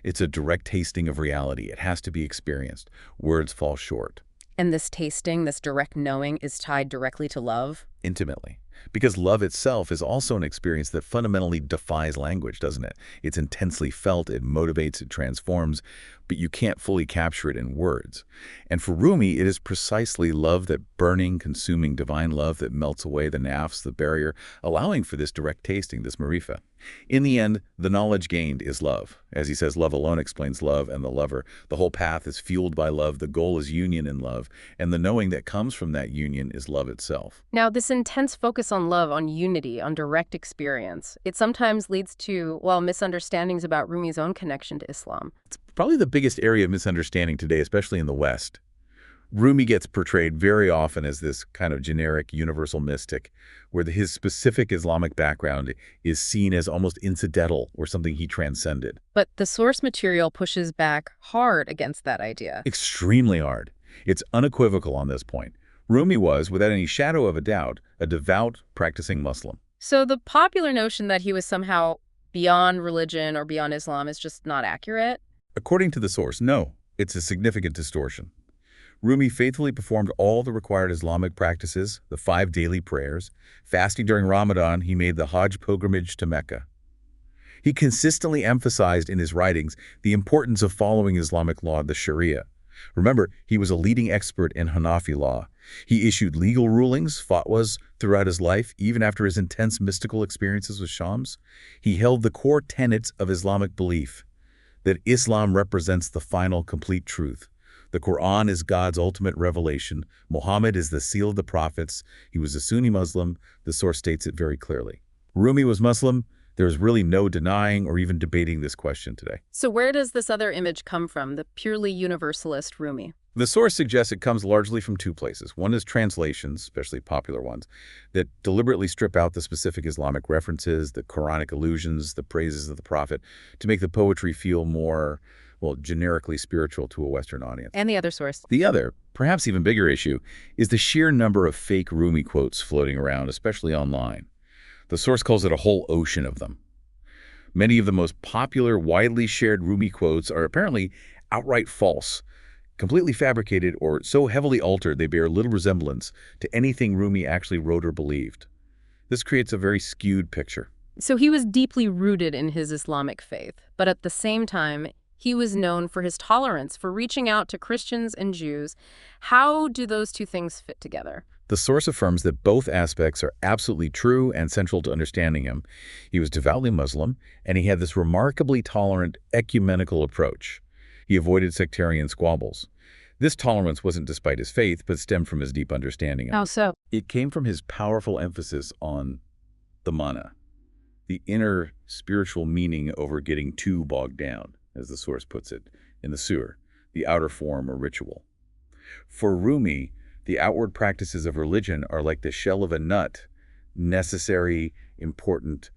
It's a direct tasting of reality. It has to be experienced. Words fall short. And this tasting, this direct knowing, is tied directly to love? Intimately. Because love itself is also an experience that fundamentally defies language, doesn't it? It's intensely felt, it motivates, it transforms, but you can't fully capture it in words. And for Rumi, it is precisely love, that burning, consuming divine love that melts away the nafs, the barrier, allowing for this direct tasting, this marifa. In the end, the knowledge gained is love. As he says, love alone explains love and the lover. The whole path is fueled by love. The goal is union in love. And the knowing that comes from that union is love itself. Now, this intense focus on love, on unity, on direct experience, it sometimes leads to, well, misunderstandings about Rumi's own connection to Islam. It's probably the biggest area of misunderstanding today, especially in the West. Rumi gets portrayed very often as this kind of generic universal mystic, where his specific Islamic background is seen as almost incidental or something he transcended. But the source material pushes back hard against that idea. Extremely hard. It's unequivocal on this point. Rumi was, without any shadow of a doubt, a devout, practicing Muslim. So the popular notion that he was somehow beyond religion or beyond Islam is just not accurate? According to the source, no. It's a significant distortion. Rumi faithfully performed all the required Islamic practices, the 5 daily prayers. Fasting during Ramadan, he made the Hajj pilgrimage to Mecca. He consistently emphasized in his writings the importance of following Islamic law, the Sharia. Remember, he was a leading expert in Hanafi law. He issued legal rulings, fatwas, throughout his life, even after his intense mystical experiences with Shams. He held the core tenets of Islamic belief, that Islam represents the final, complete truth. The Quran is God's ultimate revelation. Muhammad is the seal of the prophets. He was a Sunni Muslim. The source states it very clearly. Rumi was Muslim. There is really no denying or even debating this question today. So where does this other image come from, the purely universalist Rumi? The source suggests it comes largely from 2 places. One is translations, especially popular ones, that deliberately strip out the specific Islamic references, the Quranic allusions, the praises of the prophet, to make the poetry feel more well, generically spiritual to a Western audience. And the other source. The other, perhaps even bigger issue, is the sheer number of fake Rumi quotes floating around, especially online. The source calls it a whole ocean of them. Many of the most popular, widely shared Rumi quotes are apparently outright false, completely fabricated, or so heavily altered they bear little resemblance to anything Rumi actually wrote or believed. This creates a very skewed picture. So he was deeply rooted in his Islamic faith, but at the same time, he was known for his tolerance, for reaching out to Christians and Jews. How do those two things fit together? The source affirms that both aspects are absolutely true and central to understanding him. He was devoutly Muslim, and he had this remarkably tolerant ecumenical approach. He avoided sectarian squabbles. This tolerance wasn't despite his faith, but stemmed from his deep understanding of it. How so? It came from his powerful emphasis on the mana, the inner spiritual meaning over getting too bogged down, as the source puts it, in the sewer, the outer form or ritual. For Rumi, the outward practices of religion are like the shell of a nut, necessary, important,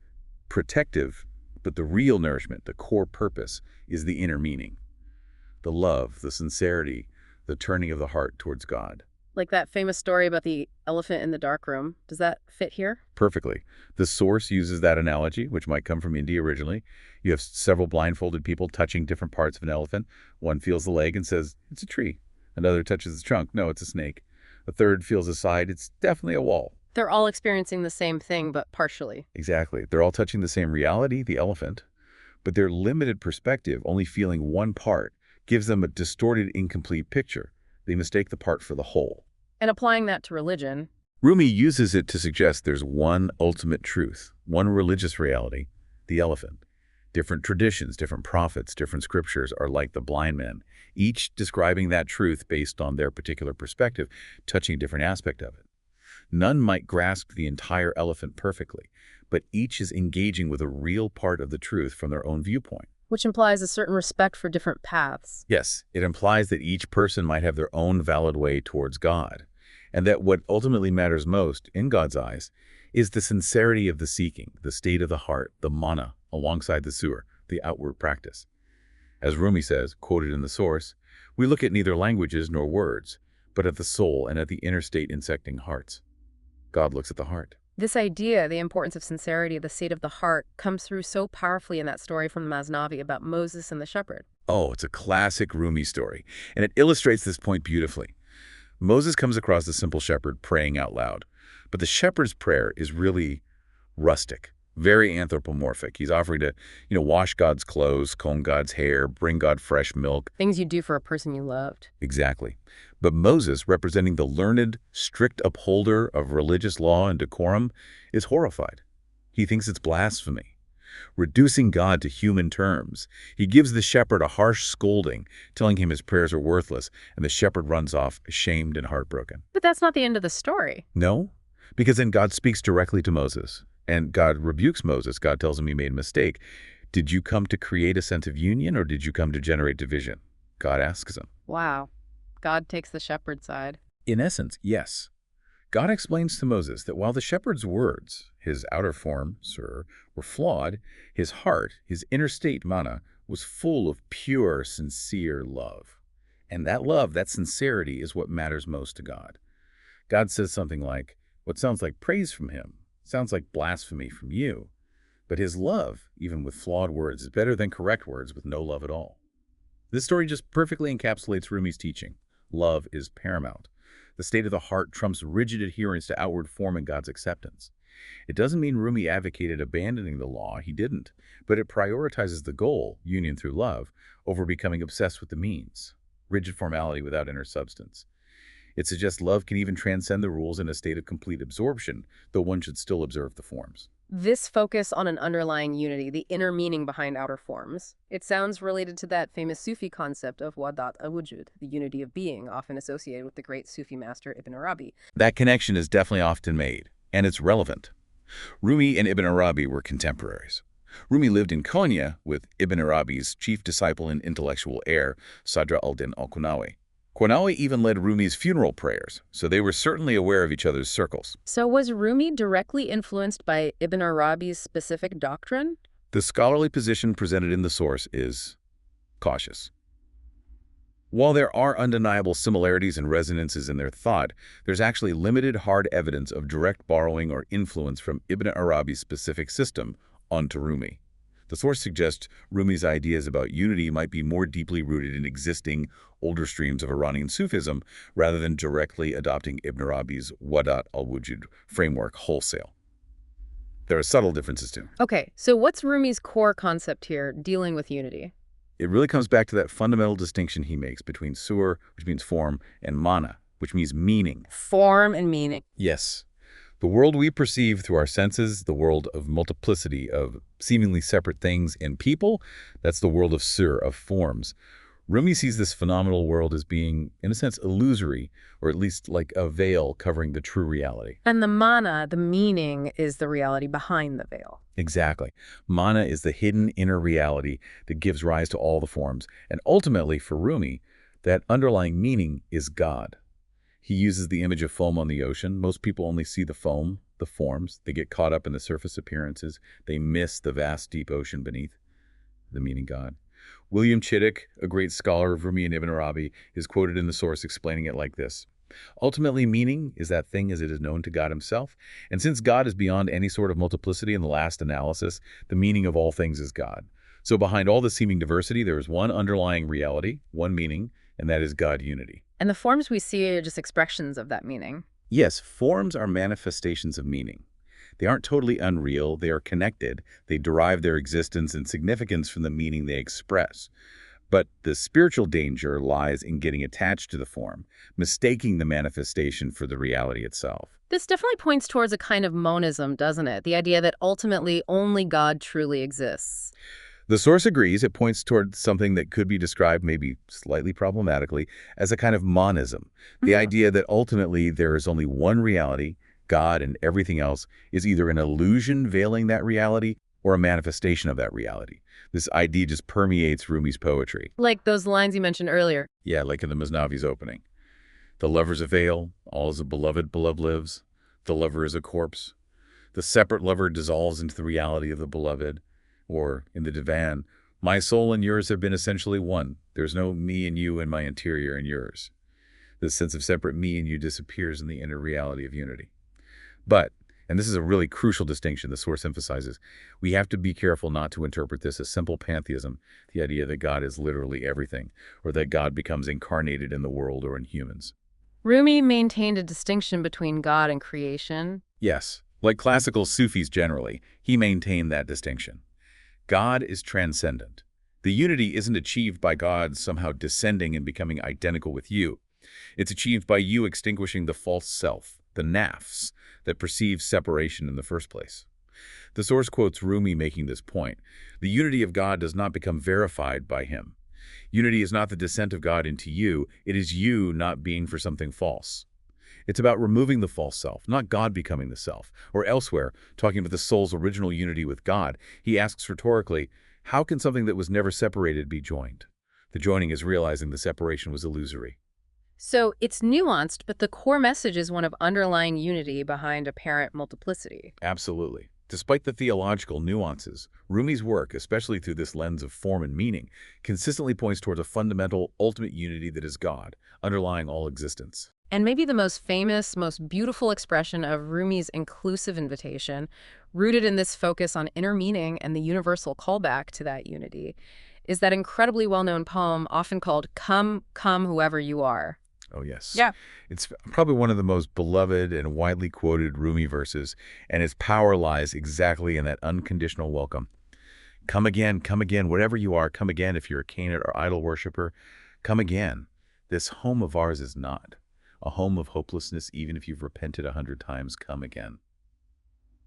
protective, but the real nourishment, the core purpose, is the inner meaning. The love, the sincerity, the turning of the heart towards God. Like that famous story about the elephant in the dark room. Does that fit here? Perfectly. The source uses that analogy, which might come from India originally. You have several blindfolded people touching different parts of an elephant. One feels the leg and says, it's a tree. Another touches the trunk. No, it's a snake. A third feels the side. It's definitely a wall. They're all experiencing the same thing, but partially. Exactly. They're all touching the same reality, the elephant, but their limited perspective, only feeling one part, gives them a distorted, incomplete picture. They mistake the part for the whole. And applying that to religion. Rumi uses it to suggest there's one ultimate truth, one religious reality, the elephant. Different traditions, different prophets, different scriptures are like the blind men, each describing that truth based on their particular perspective, touching a different aspect of it. None might grasp the entire elephant perfectly, but each is engaging with a real part of the truth from their own viewpoint. Which implies a certain respect for different paths. Yes, it implies that each person might have their own valid way towards God, and that what ultimately matters most, in God's eyes, is the sincerity of the seeking, the state of the heart, the mana, alongside the sewer, the outward practice. As Rumi says, quoted in the source, we look at neither languages nor words, but at the soul and at the inner state insecting hearts. God looks at the heart. This idea, the importance of sincerity, the state of the heart, comes through so powerfully in that story from the Masnavi about Moses and the shepherd. Oh, it's a classic Rumi story, and it illustrates this point beautifully. Moses comes across the simple shepherd praying out loud, but the shepherd's prayer is really rustic, very anthropomorphic. He's offering to, wash God's clothes, comb God's hair, bring God fresh milk. Things you do for a person you loved. Exactly. But Moses, representing the learned, strict upholder of religious law and decorum, is horrified. He thinks it's blasphemy, reducing God to human terms. He gives the shepherd a harsh scolding, telling him his prayers are worthless, and the shepherd runs off, ashamed and heartbroken. But that's not the end of the story. No, because then God speaks directly to Moses, and God rebukes Moses. God tells him he made a mistake. Did you come to create a sense of union, or did you come to generate division? God asks him. Wow. God takes the shepherd's side. In essence, yes. God explains to Moses that while the shepherd's words, his outer form, sir, were flawed, his heart, his inner state, mana, was full of pure, sincere love. And that love, that sincerity, is what matters most to God. God says something like, what sounds like praise from him, sounds like blasphemy from you. But his love, even with flawed words, is better than correct words with no love at all. This story just perfectly encapsulates Rumi's teaching. Love is paramount. The state of the heart trumps rigid adherence to outward form and God's acceptance. It doesn't mean Rumi advocated abandoning the law. He didn't. But it prioritizes the goal, union through love, over becoming obsessed with the means. Rigid formality without inner substance. It suggests love can even transcend the rules in a state of complete absorption, though one should still observe the forms. This focus on an underlying unity, the inner meaning behind outer forms, it sounds related to that famous Sufi concept of wadat al-wujud, the unity of being, often associated with the great Sufi master Ibn Arabi. That connection is definitely often made, and it's relevant. Rumi and Ibn Arabi were contemporaries. Rumi lived in Konya with Ibn Arabi's chief disciple and intellectual heir, Sadr al-Din al-Qunawi. Qunawi even led Rumi's funeral prayers, so they were certainly aware of each other's circles. So was Rumi directly influenced by Ibn Arabi's specific doctrine? The scholarly position presented in the source is cautious. While there are undeniable similarities and resonances in their thought, there's actually limited hard evidence of direct borrowing or influence from Ibn Arabi's specific system onto Rumi. The source suggests Rumi's ideas about unity might be more deeply rooted in existing, older streams of Iranian Sufism rather than directly adopting Ibn Arabi's Wadat al-Wujud framework wholesale. There are subtle differences too. Okay, so what's Rumi's core concept here, dealing with unity? It really comes back to that fundamental distinction he makes between sur, which means form, and mana, which means meaning. Form and meaning. Yes. The world we perceive through our senses, the world of multiplicity of seemingly separate things and people, that's the world of sur, of forms. Rumi sees this phenomenal world as being, in a sense, illusory, or at least like a veil covering the true reality. And the mana, the meaning, is the reality behind the veil. Exactly. Mana is the hidden inner reality that gives rise to all the forms. And ultimately, for Rumi, that underlying meaning is God. He uses the image of foam on the ocean. Most people only see the foam, the forms. They get caught up in the surface appearances. They miss the vast, deep ocean beneath, the meaning God. William Chittick, a great scholar of Rumi and Ibn Arabi, is quoted in the source explaining it like this. Ultimately, meaning is that thing as it is known to God himself. And since God is beyond any sort of multiplicity in the last analysis, the meaning of all things is God. So behind all the seeming diversity, there is one underlying reality, one meaning, and that is God unity. And the forms we see are just expressions of that meaning. Yes, forms are manifestations of meaning. They aren't totally unreal. They are connected. They derive their existence and significance from the meaning they express. But the spiritual danger lies in getting attached to the form, mistaking the manifestation for the reality itself. This definitely points towards a kind of monism, doesn't it? The idea that ultimately only God truly exists. The source agrees. It points toward something that could be described, maybe slightly problematically, as a kind of monism. The idea that ultimately there is only one reality, God, and everything else is either an illusion veiling that reality or a manifestation of that reality. This idea just permeates Rumi's poetry. Like those lines you mentioned earlier. Yeah, like in the Masnavi's opening. The lover's a veil, all is a beloved lives. The lover is a corpse. The separate lover dissolves into the reality of the beloved. Or in the Divan, my soul and yours have been essentially one. There's no me and you in my interior and yours. This sense of separate me and you disappears in the inner reality of unity. But, and this is a really crucial distinction the source emphasizes, we have to be careful not to interpret this as simple pantheism, the idea that God is literally everything, or that God becomes incarnated in the world or in humans. Rumi maintained a distinction between God and creation. Yes, like classical Sufis generally, he maintained that distinction. God is transcendent. The unity isn't achieved by God somehow descending and becoming identical with you. It's achieved by you extinguishing the false self, the nafs, that perceives separation in the first place. The source quotes Rumi making this point. The unity of God does not become verified by him. Unity is not the descent of God into you. It is you not being for something false. It's about removing the false self, not God becoming the self. Or elsewhere, talking about the soul's original unity with God, he asks rhetorically, how can something that was never separated be joined? The joining is realizing the separation was illusory. So it's nuanced, but the core message is one of underlying unity behind apparent multiplicity. Absolutely. Despite the theological nuances, Rumi's work, especially through this lens of form and meaning, consistently points towards a fundamental, ultimate unity that is God, underlying all existence. And maybe the most famous, most beautiful expression of Rumi's inclusive invitation, rooted in this focus on inner meaning and the universal callback to that unity, is that incredibly well-known poem often called Come, Come, Whoever You Are. Oh, yes. Yeah. It's probably one of the most beloved and widely quoted Rumi verses, and its power lies exactly in that unconditional welcome. Come again, whatever you are, come again if you're a Canaanite or idol worshiper. Come again. This home of ours is not a home of hopelessness, even if you've repented 100 times, come again.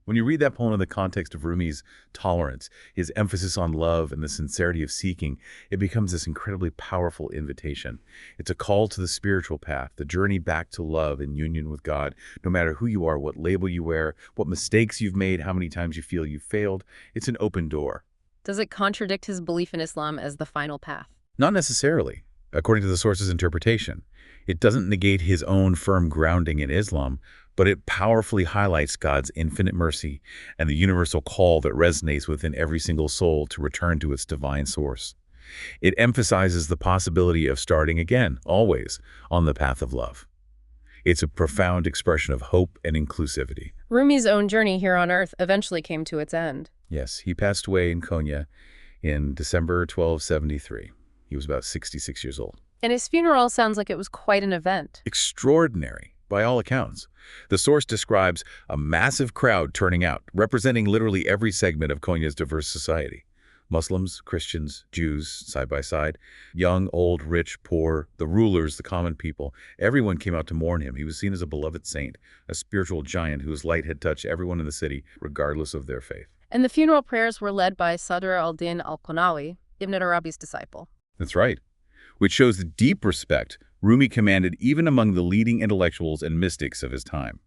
When you read that poem in the context of Rumi's tolerance, his emphasis on love and the sincerity of seeking, it becomes this incredibly powerful invitation. It's a call to the spiritual path, the journey back to love and union with God, no matter who you are, what label you wear, what mistakes you've made, how many times you feel you failed. It's an open door. Does it contradict his belief in Islam as the final path? Not necessarily, according to the source's interpretation. It doesn't negate his own firm grounding in Islam, but it powerfully highlights God's infinite mercy and the universal call that resonates within every single soul to return to its divine source. It emphasizes the possibility of starting again, always, on the path of love. It's a profound expression of hope and inclusivity. Rumi's own journey here on Earth eventually came to its end. Yes, he passed away in Konya in December 1273. He was about 66 years old. And his funeral sounds like it was quite an event. Extraordinary, by all accounts. The source describes a massive crowd turning out, representing literally every segment of Konya's diverse society. Muslims, Christians, Jews, side by side, young, old, rich, poor, the rulers, the common people. Everyone came out to mourn him. He was seen as a beloved saint, a spiritual giant whose light had touched everyone in the city, regardless of their faith. And the funeral prayers were led by Sadr al-Din al-Qunawi, Ibn Arabi's disciple. That's right. Which shows the deep respect Rumi commanded even among the leading intellectuals and mystics of his time.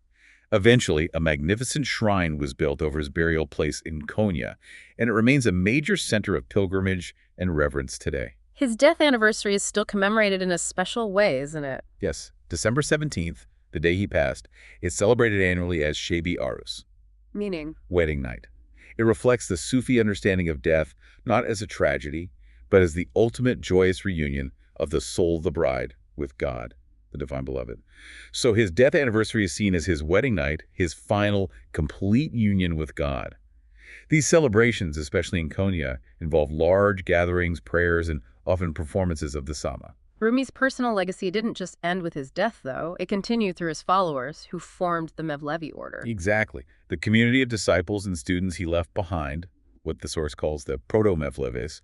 Eventually, a magnificent shrine was built over his burial place in Konya, and it remains a major center of pilgrimage and reverence today. His death anniversary is still commemorated in a special way, isn't it? Yes, December 17th, the day he passed, is celebrated annually as Shebi Arus, Meaning? wedding night. It reflects the Sufi understanding of death not as a tragedy, but as the ultimate joyous reunion of the soul of the bride with God, the divine beloved. So his death anniversary is seen as his wedding night, his final, complete union with God. These celebrations, especially in Konya, involve large gatherings, prayers, and often performances of the Sama. Rumi's personal legacy didn't just end with his death, though. It continued through his followers, who formed the Mevlevi order. Exactly. The community of disciples and students he left behind, what the source calls the proto-Mevlevis,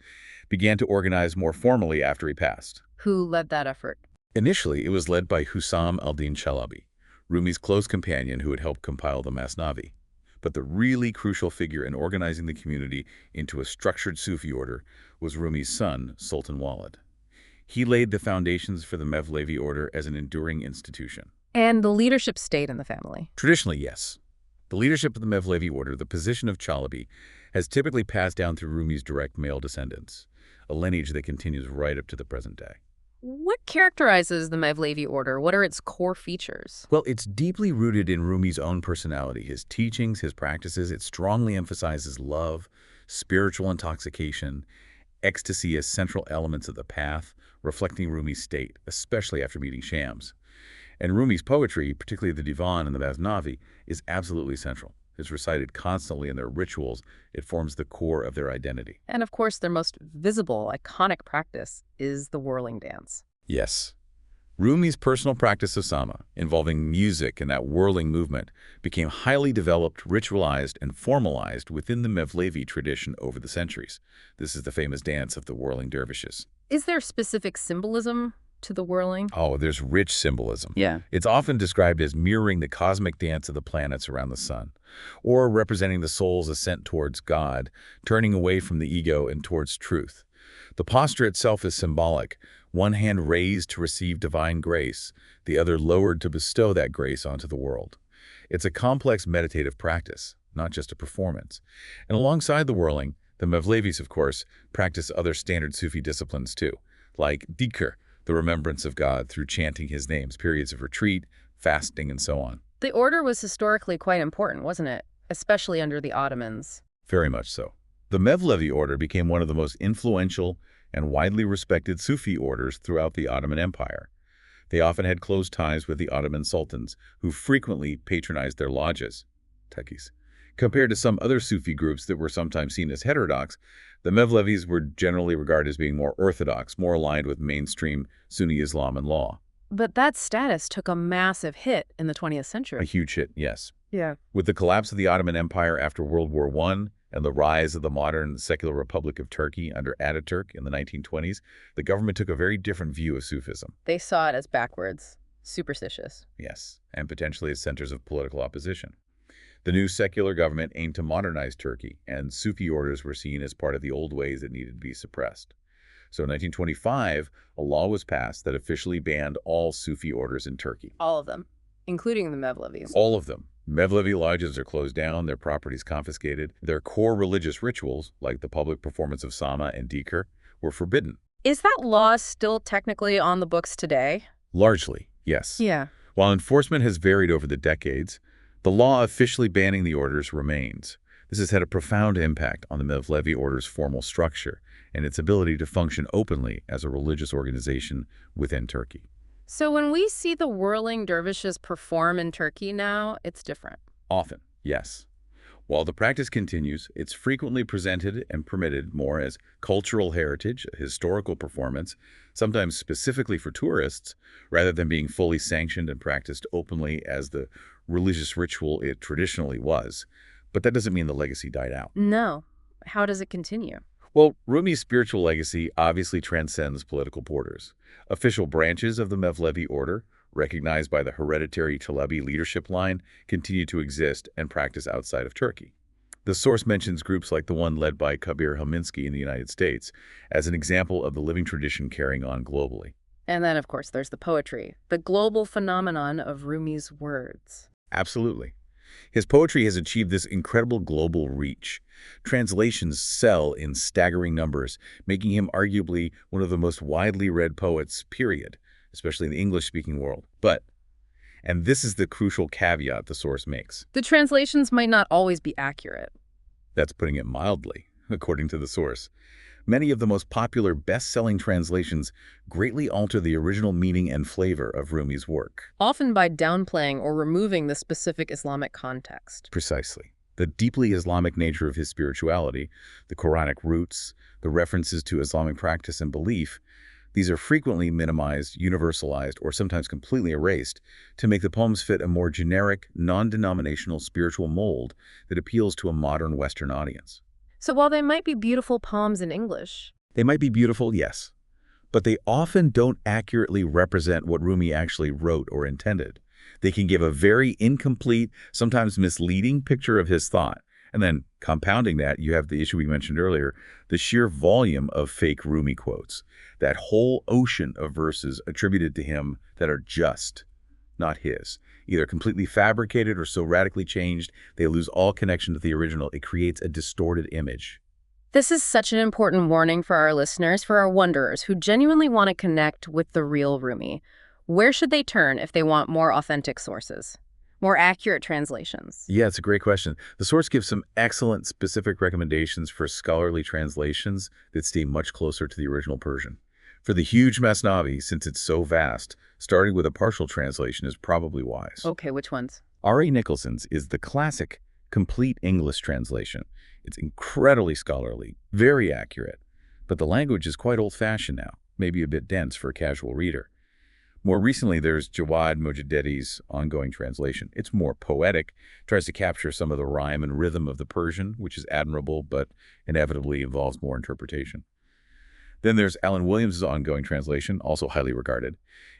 began to organize more formally after he passed. Who led that effort? Initially, it was led by Hussam al-Din Chalabi, Rumi's close companion who had helped compile the Masnavi. But the really crucial figure in organizing the community into a structured Sufi order was Rumi's son, Sultan Walid. He laid the foundations for the Mevlevi order as an enduring institution. And the leadership stayed in the family. Traditionally, yes. The leadership of the Mevlevi order, the position of Chalabi, has typically passed down through Rumi's direct male descendants, a lineage that continues right up to the present day. What characterizes the Mevlevi order? What are its core features? Well, it's deeply rooted in Rumi's own personality, his teachings, his practices. It strongly emphasizes love, spiritual intoxication, ecstasy as central elements of the path, reflecting Rumi's state, especially after meeting Shams. And Rumi's poetry, particularly the Divan and the Masnavi, is absolutely central. It's recited constantly in their rituals. It forms the core of their identity. And of course, their most visible, iconic practice is the whirling dance. Yes. Rumi's personal practice of sama, involving music and that whirling movement, became highly developed, ritualized, and formalized within the Mevlevi tradition over the centuries. This is the famous dance of the whirling dervishes. Is there specific symbolism to the whirling? Oh, there's rich symbolism. Yeah. It's often described as mirroring the cosmic dance of the planets around the sun, or representing the soul's ascent towards God, turning away from the ego and towards truth. The posture itself is symbolic, one hand raised to receive divine grace, the other lowered to bestow that grace onto the world. It's a complex meditative practice, not just a performance. And alongside the whirling, the Mevlevis, of course, practice other standard Sufi disciplines too, like dhikr, the remembrance of God through chanting his names, periods of retreat, fasting, and so on. The order was historically quite important, wasn't it? Especially under the Ottomans. Very much so. The Mevlevi order became one of the most influential and widely respected Sufi orders throughout the Ottoman Empire. They often had close ties with the Ottoman sultans, who frequently patronized their lodges, tekis. Compared to some other Sufi groups that were sometimes seen as heterodox, the Mevlevis were generally regarded as being more orthodox, more aligned with mainstream Sunni Islam and law. But that status took a massive hit in the 20th century. A huge hit, yes. Yeah. With the collapse of the Ottoman Empire after World War I and the rise of the modern secular Republic of Turkey under Ataturk in the 1920s, the government took a very different view of Sufism. They saw it as backwards, superstitious. Yes, and potentially as centers of political opposition. The new secular government aimed to modernize Turkey, and Sufi orders were seen as part of the old ways that needed to be suppressed. So in 1925, a law was passed that officially banned all Sufi orders in Turkey. All of them, including the Mevlevis. All of them. Mevlevi lodges are closed down, their properties confiscated. Their core religious rituals, like the public performance of sama and dhikr, were forbidden. Is that law still technically on the books today? Largely, yes. Yeah. While enforcement has varied over the decades, the law officially banning the orders remains. This has had a profound impact on the Mevlevi order's formal structure and its ability to function openly as a religious organization within Turkey. So when we see the whirling dervishes perform in Turkey now, it's different. Often, yes. While the practice continues, it's frequently presented and permitted more as cultural heritage, a historical performance, sometimes specifically for tourists, rather than being fully sanctioned and practiced openly as the religious ritual it traditionally was. But that doesn't mean the legacy died out. No. How does it continue? Well, Rumi's spiritual legacy obviously transcends political borders. Official branches of the Mevlevi order, recognized by the hereditary Chalabi leadership line, continue to exist and practice outside of Turkey. The source mentions groups like the one led by Kabir Helminski in the United States as an example of the living tradition carrying on globally. And then, of course, there's the poetry, the global phenomenon of Rumi's words. Absolutely. His poetry has achieved this incredible global reach. Translations sell in staggering numbers, making him arguably one of the most widely read poets, period, especially in the English-speaking world. But, and this is the crucial caveat the source makes. The translations might not always be accurate. That's putting it mildly, according to the source. Many of the most popular best-selling translations greatly alter the original meaning and flavor of Rumi's work. Often by downplaying or removing the specific Islamic context. Precisely. The deeply Islamic nature of his spirituality, the Quranic roots, the references to Islamic practice and belief, these are frequently minimized, universalized, or sometimes completely erased to make the poems fit a more generic, non-denominational spiritual mold that appeals to a modern Western audience. So while they might be beautiful poems in English, They might be beautiful, yes, but they often don't accurately represent what Rumi actually wrote or intended. They can give a very incomplete, sometimes misleading picture of his thought. And then, compounding that, you have the issue we mentioned earlier, the sheer volume of fake Rumi quotes, that whole ocean of verses attributed to him that are just not his, either completely fabricated or so radically changed they lose all connection to the original. It creates a distorted image. this is such an important warning for our listeners, for our wanderers who genuinely want to connect with the real Rumi. Where should they turn if they want more authentic sources, more accurate translations? Yeah, it's a great question. The source gives some excellent specific recommendations for scholarly translations that stay much closer to the original Persian. For the huge Masnavi, since it's so vast, starting with a partial translation is probably wise. Okay, which ones? R.A. Nicholson's is the classic, complete English translation. It's incredibly scholarly, very accurate, but the language is quite old-fashioned now, maybe a bit dense for a casual reader. More recently, there's Jawad Mojaddedi's ongoing translation. It's more poetic, tries to capture some of the rhyme and rhythm of the Persian, which is admirable, but inevitably involves more interpretation. Then there's Alan Williams' ongoing translation, also highly regarded.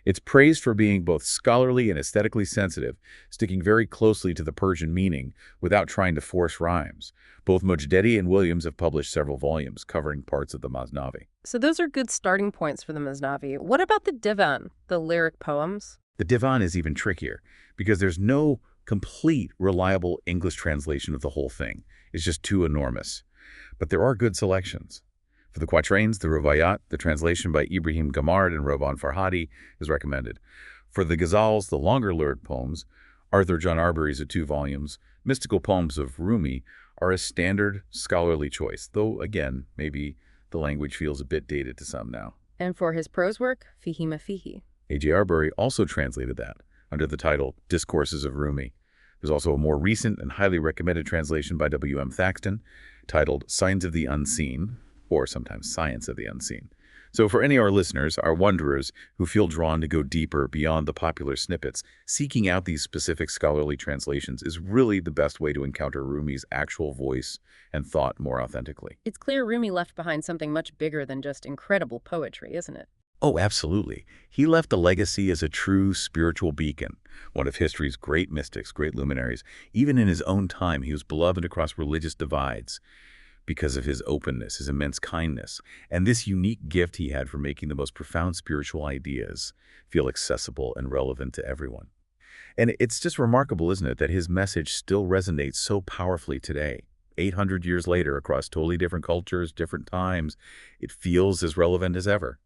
It's praised for being both scholarly and aesthetically sensitive, sticking very closely to the Persian meaning without trying to force rhymes. Both Mojaddedi and Williams have published several volumes covering parts of the Masnavi. So those are good starting points for the Masnavi. What about the Divan, the lyric poems? The Divan is even trickier because there's no complete, reliable English translation of the whole thing. It's just too enormous. But there are good selections. For the quatrains, the Rubaiyat, the translation by Ibrahim Gamard and Rovan Farhadi is recommended. For the ghazals, the longer lyric poems, Arthur John Arbery's 2 volumes, mystical poems of Rumi are a standard scholarly choice, though, again, maybe the language feels a bit dated to some now. And for his prose work, Fihi ma Fihi. A.J. Arbery also translated that under the title Discourses of Rumi. There's also a more recent and highly recommended translation by W.M. Thaxton titled Signs of the Unseen, or sometimes Science of the Unseen. So for any of our listeners, our wanderers who feel drawn to go deeper beyond the popular snippets, seeking out these specific scholarly translations is really the best way to encounter Rumi's actual voice and thought more authentically. It's clear Rumi left behind something much bigger than just incredible poetry, isn't it? Oh, absolutely. He left a legacy as a true spiritual beacon, one of history's great mystics, great luminaries. Even in his own time, he was beloved across religious divides because of his openness, his immense kindness, and this unique gift he had for making the most profound spiritual ideas feel accessible and relevant to everyone. And it's just remarkable, isn't it, that his message still resonates so powerfully today. 800 years later, across totally different cultures, different times, it feels as relevant as ever.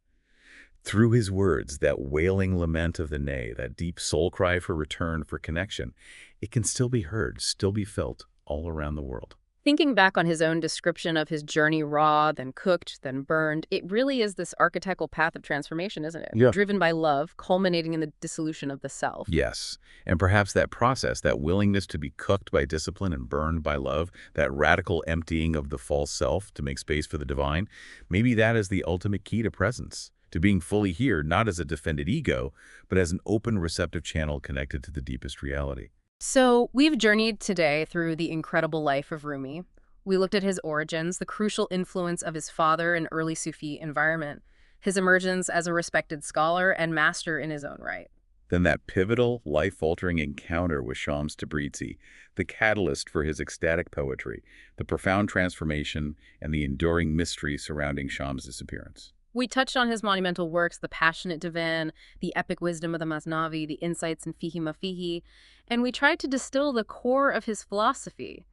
Through his words, that wailing lament of the nay, that deep soul cry for return, for connection, it can still be heard, still be felt all around the world. Thinking back on his own description of his journey raw, then cooked, then burned, it really is this archetypal path of transformation, isn't it? Yeah. Driven by love, culminating in the dissolution of the self. Yes, and perhaps that process, that willingness to be cooked by discipline and burned by love, that radical emptying of the false self to make space for the divine, maybe that is the ultimate key to presence, to being fully here, not as a defended ego, but as an open, receptive channel connected to the deepest reality. So, we've journeyed today through the incredible life of Rumi. We looked at his origins, the crucial influence of his father and early Sufi environment, his emergence as a respected scholar and master in his own right. Then that pivotal, life-altering encounter with Shams Tabriz, the catalyst for his ecstatic poetry, the profound transformation, and the enduring mystery surrounding Shams' disappearance. We touched on his monumental works, the passionate Divan, the epic wisdom of the Masnavi, the insights in Fihi Mafihi, and we tried to distill the core of his philosophy,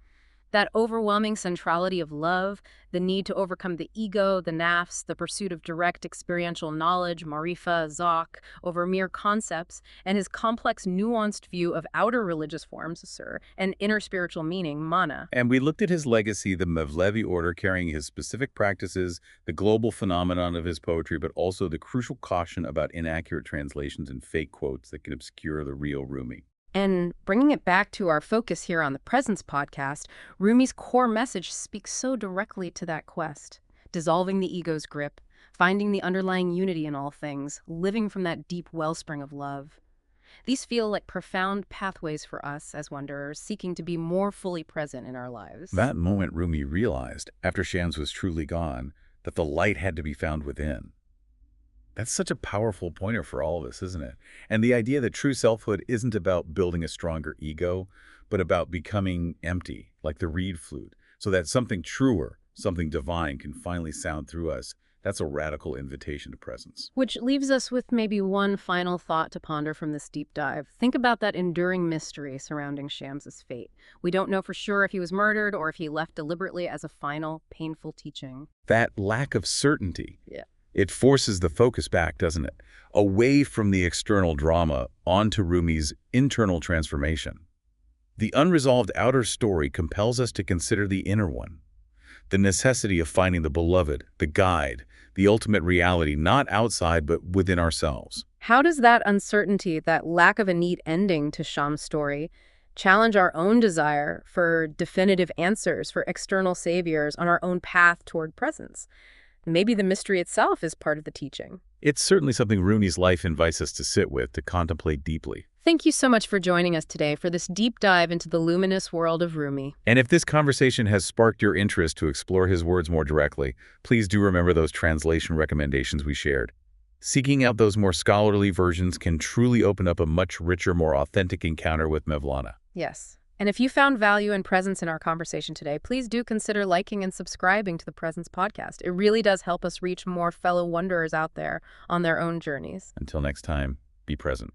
that overwhelming centrality of love, the need to overcome the ego, the nafs, the pursuit of direct experiential knowledge, marifa, zak, over mere concepts, and his complex, nuanced view of outer religious forms, sir, and inner spiritual meaning, mana. And we looked at his legacy, the Mevlevi order carrying his specific practices, the global phenomenon of his poetry, but also the crucial caution about inaccurate translations and fake quotes that can obscure the real Rumi. And bringing it back to our focus here on the Presence podcast, Rumi's core message speaks so directly to that quest. Dissolving the ego's grip, finding the underlying unity in all things, living from that deep wellspring of love. These feel like profound pathways for us as wanderers seeking to be more fully present in our lives. That moment Rumi realized, after Shams was truly gone, that the light had to be found within. That's such a powerful pointer for all of us, isn't it? And the idea that true selfhood isn't about building a stronger ego, but about becoming empty, like the reed flute, so that something truer, something divine can finally sound through us. That's a radical invitation to presence. Which leaves us with maybe one final thought to ponder from this deep dive. Think about that enduring mystery surrounding Shams's fate. We don't know for sure if he was murdered or if he left deliberately as a final, painful teaching. That lack of certainty. Yeah. It forces the focus back, doesn't it? Away from the external drama, onto Rumi's internal transformation. The unresolved outer story compels us to consider the inner one. The necessity of finding the beloved, the guide, the ultimate reality, not outside but within ourselves. How does that uncertainty, that lack of a neat ending to Sham's story, challenge our own desire for definitive answers, for external saviors on our own path toward presence? Maybe the mystery itself is part of the teaching. It's certainly something Rumi's life invites us to sit with, to contemplate deeply. Thank you so much for joining us today for this deep dive into the luminous world of Rumi. And if this conversation has sparked your interest to explore his words more directly, please do remember those translation recommendations we shared. Seeking out those more scholarly versions can truly open up a much richer, more authentic encounter with Mevlana. Yes. And if you found value and presence in our conversation today, please do consider liking and subscribing to the Presence podcast. It really does help us reach more fellow wanderers out there on their own journeys. Until next time, be present.